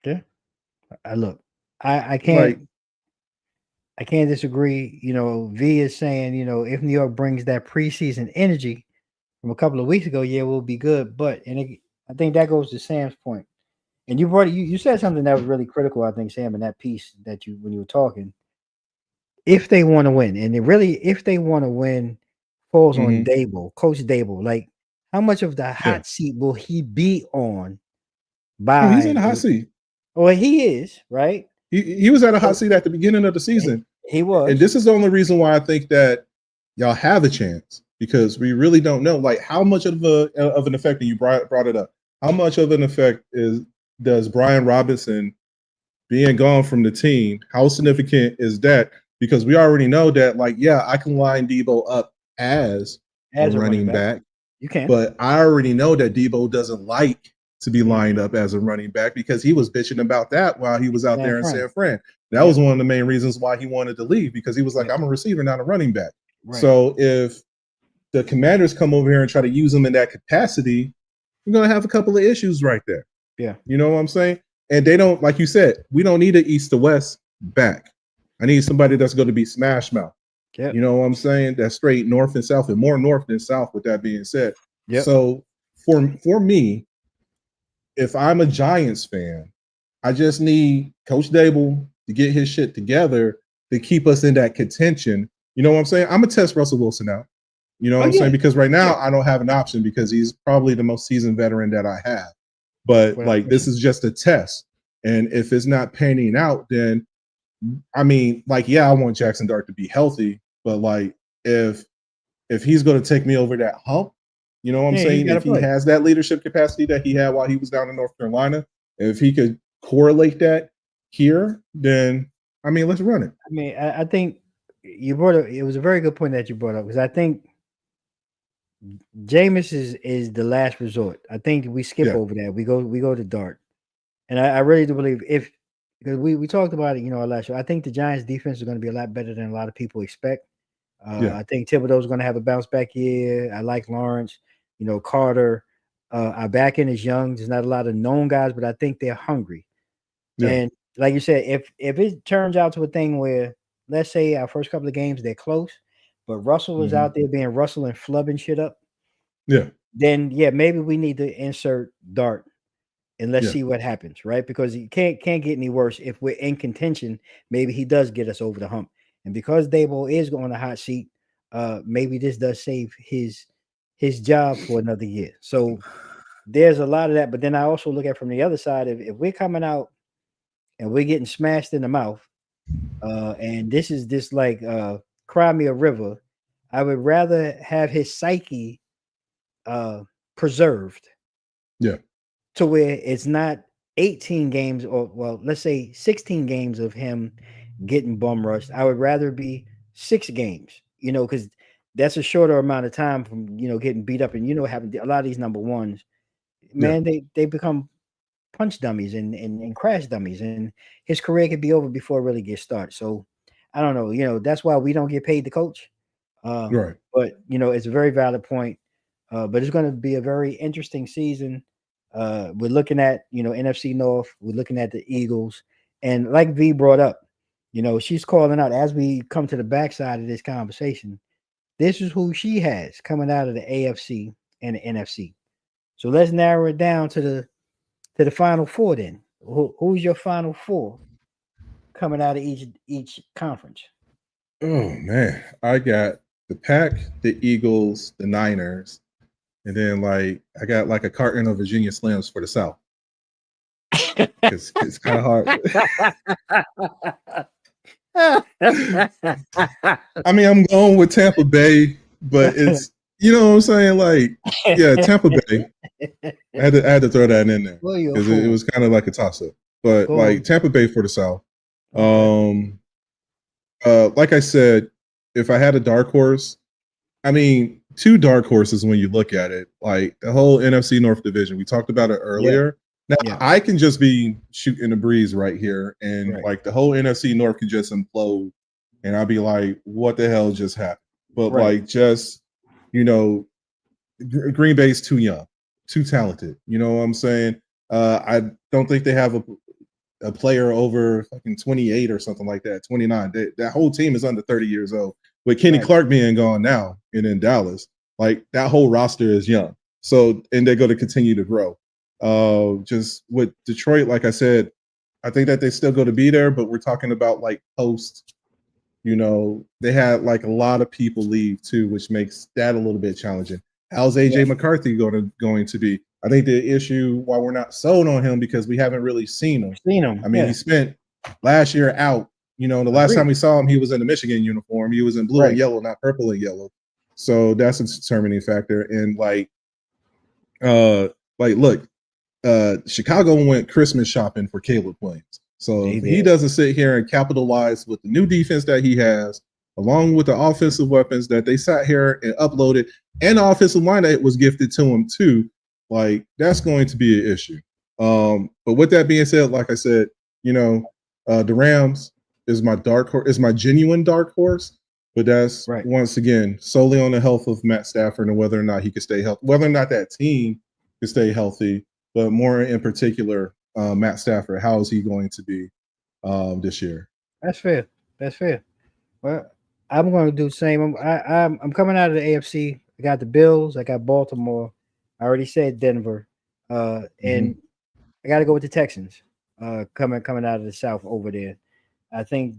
Speaker 1: Yeah. I can't disagree. You know, V is saying, you know, if New York brings that preseason energy from a couple of weeks ago, we'll be good. But I think that goes to Sam's point. And you said something that was really critical, I think, Sam, in that piece that when you were talking. If they want to win, and if they want to win, falls on Dable, Coach Dable. Like, how much of the hot seat will he be on?
Speaker 2: He's in a hot seat.
Speaker 1: Well, he is, right?
Speaker 2: He was at a hot seat at the beginning of the season.
Speaker 1: He was.
Speaker 2: And this is the only reason why I think that y'all have a chance, because we really don't know, like, how much of an effect, and you brought it up, how much of an effect does Brian Robinson being gone from the team, how significant is that? Because we already know that, like, I can line Deebo up as a running back.
Speaker 1: You can.
Speaker 2: But I already know that Deebo doesn't like to be lined up as a running back, because he was bitching about that while he was out there in San Fran. That was one of the main reasons why he wanted to leave, because he was like, I'm a receiver, not a running back. Right. So if the Commanders come over here and try to use him in that capacity, we're going to have a couple of issues right there.
Speaker 1: Yeah.
Speaker 2: You know what I'm saying? And they don't, like you said, we don't need an east to west back. I need somebody that's going to be smash mouth.
Speaker 1: Yep.
Speaker 2: You know what I'm saying? That's straight north and south, and more north than south, with that being said.
Speaker 1: Yep.
Speaker 2: So for me, if I'm a Giants fan, I just need Coach Dable to get his shit together to keep us in that contention. You know what I'm saying? I'm going to test Russell Wilson out. You know what I'm saying? Because right now I don't have an option, because he's probably the most seasoned veteran that I have. But like, this is just a test. And if it's not panning out, then I mean, like, I want Jackson Dart to be healthy, but like, if he's going to take me over that hump, you know what I'm saying? If he has that leadership capacity that he had while he was down in North Carolina, if he could correlate that, here, then I mean, let's run it.
Speaker 1: I mean, I think you brought up. It was a very good point that you brought up because I think Jameis is the last resort. I think we skip over that. We go to Dart, and I really do believe because we talked about it, our last show. I think the Giants' defense is going to be a lot better than a lot of people expect. I think Thibodeau's going to have a bounce back year. I like Lawrence, Carter. Our back end is young. There's not a lot of known guys, but I think they're hungry. Yeah. And like you said, if it turns out to a thing where, let's say our first couple of games they're close, but Russell is out there being Russell and flubbing shit up.
Speaker 2: Yeah.
Speaker 1: Then maybe we need to insert Dart and let's see what happens, right? Because it can't get any worse. If we're in contention, maybe he does get us over the hump. And because Dable is on the hot seat, maybe this does save his job for another year. So there's a lot of that. But then I also look at from the other side, if we're coming out and we're getting smashed in the mouth, and this is this like cry me a river, I would rather have his psyche preserved.
Speaker 2: Yeah.
Speaker 1: To where it's not 18 games or, well, let's say 16 games of him getting bum rushed. I would rather be 6 games, because that's a shorter amount of time from, getting beat up. And, having a lot of these number ones, man, they become punch dummies and crash dummies. And his career could be over before it really gets started. So I don't know, that's why we don't get paid to coach.
Speaker 2: Right.
Speaker 1: But, it's a very valid point. But it's going to be a very interesting season. We're looking at, NFC North. We're looking at the Eagles. And like V brought up, she's calling out as we come to the backside of this conversation. This is who she has coming out of the AFC and the NFC. So let's narrow it down to the final 4 then. Who's your final 4 coming out of each conference?
Speaker 2: Oh, man. I got the Pack, the Eagles, the Niners. And then, I got a carton of Virginia Slims for the South. It's kind of hard. I mean, I'm going with Tampa Bay, but it's, you know what I'm saying? Tampa Bay. I had to throw that in there because it was kind of like a toss-up. But, Tampa Bay for the South. Like I said, if I had a dark horse, I mean, 2 dark horses when you look at it, like the whole NFC North division. We talked about it earlier. Now I can just be shooting the breeze right here, and the whole NFC North could just implode, and I'll be like, "What the hell just happened?" But Green Bay's too young, too talented. You know what I'm saying? I don't think they have a player over fucking 28 or something like that, 29. That whole team is under 30 years old. With Kenny Clark being gone now and in Dallas, that whole roster is young. So, and they're going to continue to grow. Just with Detroit, like I said, I think that they still going to be there, but we're talking about post, they had a lot of people leave too, which makes that a little bit challenging. How's AJ McCarthy going to be? I think the issue why we're not sold on him because we haven't really seen him. I mean, he spent last year out. The last time we saw him, he was in the Michigan uniform. He was in blue and yellow, not purple and yellow. So that's a determining factor. And look, Chicago went Christmas shopping for Caleb Williams. So if he doesn't sit here and capitalize with the new defense that he has, along with the offensive weapons that they sat here and uploaded, and the offensive line that was gifted to him too, that's going to be an issue. But with that being said, like I said, the Rams is my dark horse, is my genuine dark horse, but that's once again solely on the health of Matt Stafford and whether or not he can stay healthy, whether or not that team can stay healthy, but more in particular, Matt Stafford, how is he going to be this year?
Speaker 1: That's fair. Well, I'm going to do the same. I'm coming out of the AFC. I got the Bills. I got Baltimore. I already said Denver, and I got to go with the Texans. Coming out of the South over there. I think,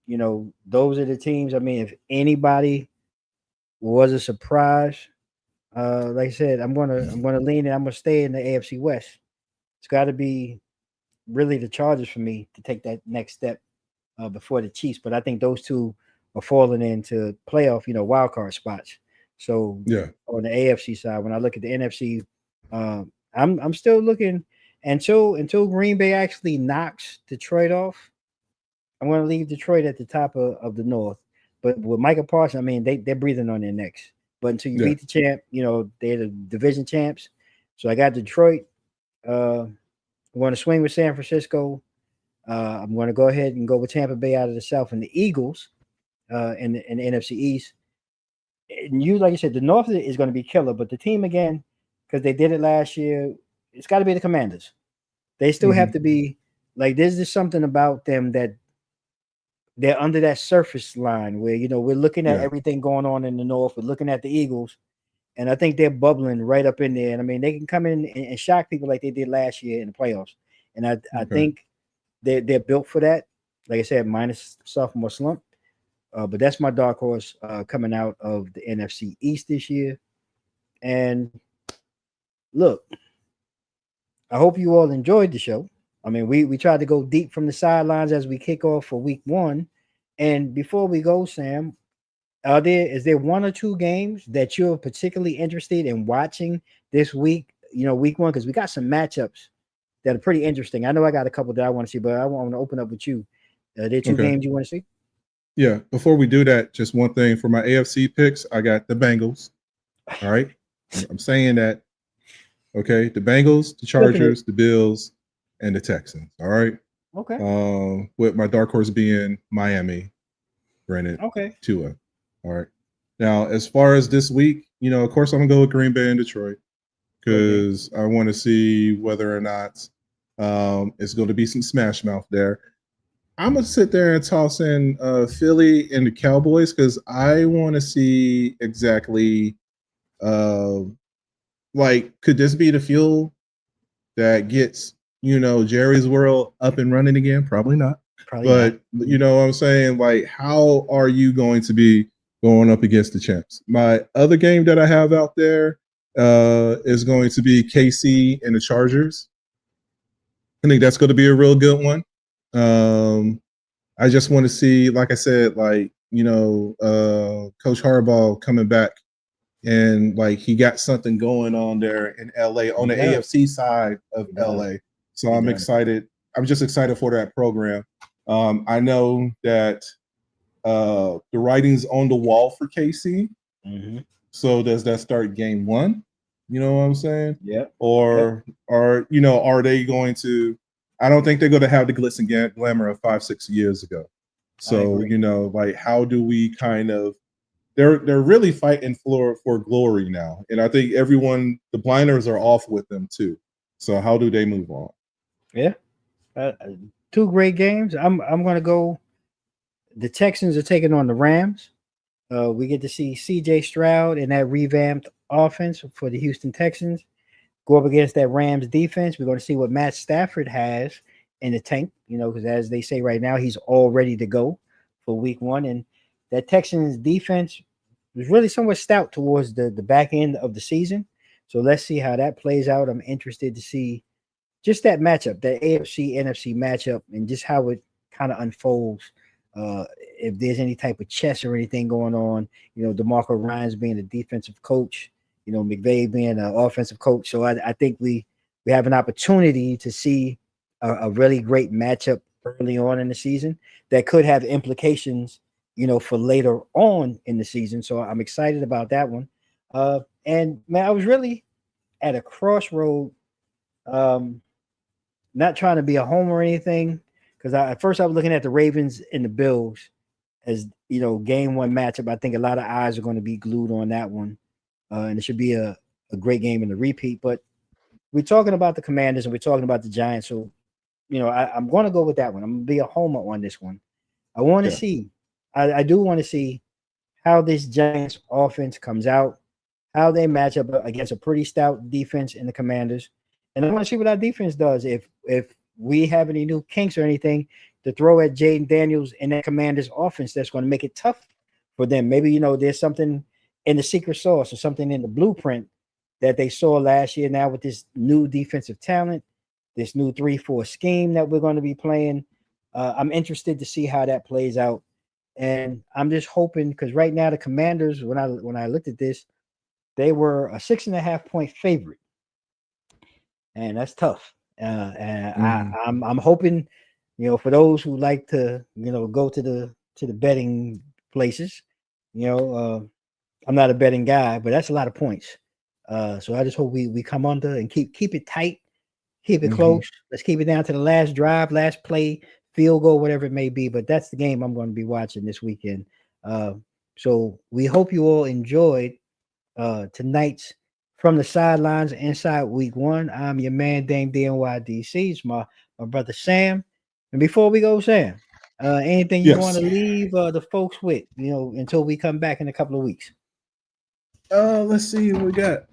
Speaker 1: those are the teams. I mean, if anybody was a surprise, like I said, I'm gonna lean in. I'm gonna stay in the AFC West. It's got to be really the Chargers for me to take that next step before the Chiefs. But I think those two are falling into playoff, wild card spots. So on the AFC side, when I look at the NFC, I'm still looking. until Green Bay actually knocks Detroit off, I'm going to leave Detroit at the top of the North. But with Micah Parsons, I mean, they're breathing on their necks. But until you
Speaker 2: Yeah.
Speaker 1: beat the champ, they're the division champs. So I got Detroit. I'm going to swing with San Francisco. I'm going to go ahead and go with Tampa Bay out of the South and the Eagles in the NFC East. And like you said, the North is going to be killer. But the team, again, because they did it last year, it's got to be the Commanders. They still have to be like, there's just something about them that they're under that surface line where, we're looking at everything going on in the North. We're looking at the Eagles, and I think they're bubbling right up in there. And I mean, they can come in and shock people like they did last year in the playoffs. And I think they're built for that. Like I said, minus sophomore slump. But that's my dark horse coming out of the NFC East this year. And look, I hope you all enjoyed the show. I mean, we tried to go deep from the sidelines as we kick off for week 1. And before we go, Sam, is there one or two games that you're particularly interested in watching this week, week 1? Because we got some matchups that are pretty interesting. I know I got a couple that I want to see, but I want to open up with you. Are there two games you want to see?
Speaker 2: Yeah. Before we do that, just one thing for my AFC picks, I got the Bengals. All right. I'm saying that. Okay. The Bengals, the Chargers, the Bills, and the Texans. All right.
Speaker 1: Okay.
Speaker 2: With my dark horse being Miami, granted.
Speaker 1: Okay.
Speaker 2: Tua. All right. Now, as far as this week, of course, I'm gonna go with Green Bay and Detroit because I want to see whether or not it's going to be some smash mouth there. I'm gonna sit there and toss in Philly and the Cowboys because I want to see exactly could this be the fuel that gets Jerry's World up and running again? Probably not. But you know what I'm saying? Like, how are you going to be going up against the champs? My other game that I have out there is going to be KC and the Chargers. I think that's going to be a real good one. I just want to see, like I said, Coach Harbaugh coming back and he got something going on there in LA on the AFC side of LA. So I'm excited. I'm just excited for that program. I know that the writing's on the wall for KC. So does that start game 1? You know what I'm saying?
Speaker 1: Yeah.
Speaker 2: Or are they going to? I don't think they're going to have the glitz and glamour of 5-6 years ago. So how do we kind of? They're really fighting for glory now, and I think the blinders are off with them too. So how do they move on?
Speaker 1: Yeah, two great games. I'm going to go. The Texans are taking on the Rams. We get to see C.J. Stroud and that revamped offense for the Houston Texans go up against that Rams defense. We're going to see what Matt Stafford has in the tank, because as they say right now, he's all ready to go for week 1. And that Texans defense was really somewhat stout towards the back end of the season. So let's see how that plays out. I'm interested to see just that matchup, that AFC NFC matchup, and just how it kind of unfolds. If there's any type of chess or anything going on, DeMarco Ryans being the defensive coach, McVay being an offensive coach. So I think we have an opportunity to see a really great matchup early on in the season that could have implications, for later on in the season. So I'm excited about that one. And man, I was really at a crossroad, not trying to be a homer or anything, because at first I was looking at the Ravens and the Bills as game 1 matchup. I think a lot of eyes are going to be glued on that one, and it should be a great game in the repeat. But we're talking about the Commanders and we're talking about the Giants, so I'm going to go with that one. I'm going to be a homer on this one. I want to see. I do want to see how this Giants offense comes out, how they match up against a pretty stout defense in the Commanders, and I want to see what our defense does. If we have any new kinks or anything to throw at Jaden Daniels and that Commanders offense that's going to make it tough for them. Maybe, there's something in the secret sauce or something in the blueprint that they saw last year. Now with this new defensive talent, this new 3-4 scheme that we're going to be playing, I'm interested to see how that plays out. And I'm just hoping, because right now the Commanders, when I looked at this, they were a 6.5 point favorite. And that's tough. And I'm hoping, for those who like to, go to the betting places, I'm not a betting guy, but that's a lot of points. So I just hope we come under and keep it tight, keep it close. Let's keep it down to the last drive, last play, field goal, whatever it may be. But that's the game I'm going to be watching this weekend. So we hope you all enjoyed tonight's From the Sidelines Inside Week 1. I'm your man, Dame DNYDC. It's my brother Sam. And before we go, Sam, anything you want to leave the folks with, until we come back in a couple of weeks?
Speaker 2: Let's see what we got.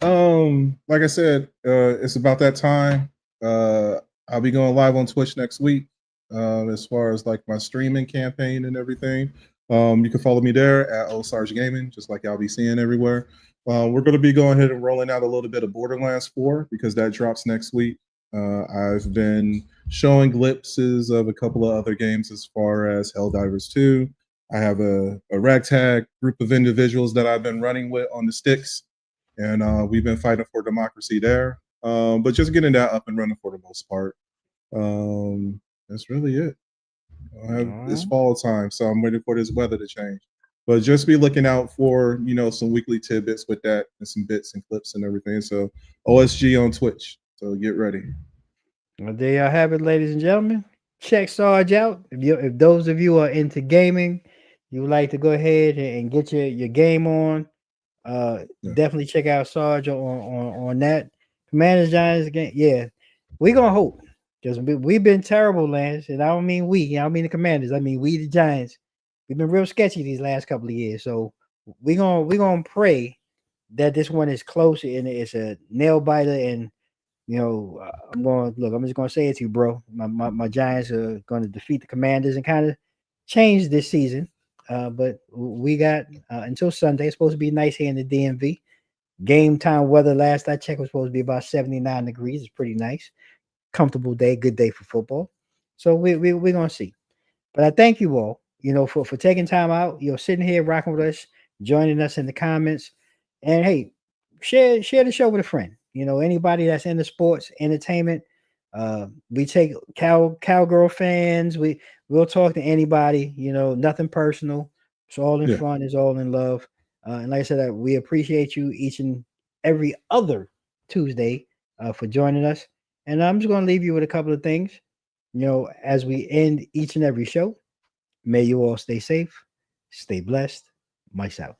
Speaker 2: Like I said, it's about that time. I'll be going live on Twitch next week. As far as like my streaming campaign and everything. You can follow me there at Osarge Gaming, just like y'all be seeing everywhere. We're going to be going ahead and rolling out a little bit of Borderlands 4 because that drops next week. I've been showing glimpses of a couple of other games as far as Helldivers 2. I have a ragtag group of individuals that I've been running with on the sticks, and we've been fighting for democracy there. But just getting that up and running for the most part. That's really it. It's fall time, so I'm waiting for this weather to change. But just be looking out for, some weekly tidbits with that and some bits and clips and everything. So OSG on Twitch. So get ready.
Speaker 1: Well, there y'all have it, ladies and gentlemen. Check Sarge out. If those of you are into gaming, you would like to go ahead and get your game on, definitely check out Sarge on that. Commanders Giants game. Yeah, we're gonna hope. Because we've been terrible, Lance. And I don't mean we, I don't mean the Commanders. I mean we the Giants. We've been real sketchy these last couple of years. So we're gonna pray that this one is close and it's a nail biter. And I'm just gonna say it to you, bro. My Giants are gonna defeat the Commanders and kind of change this season. But we got until Sunday. It's supposed to be nice here in the DMV. Game time weather last I checked was supposed to be about 79 degrees. It's pretty nice. Comfortable day, good day for football. So we're gonna see. But I thank you all, for taking time out, sitting here rocking with us, joining us in the comments. And hey, share the show with a friend. Anybody that's into sports, entertainment. We take cowgirl fans. We'll talk to anybody, nothing personal. It's all in fun, it's all in love. And like I said, we appreciate you each and every other Tuesday for joining us. And I'm just going to leave you with a couple of things, as we end each and every show. May you all stay safe, stay blessed. Mics out.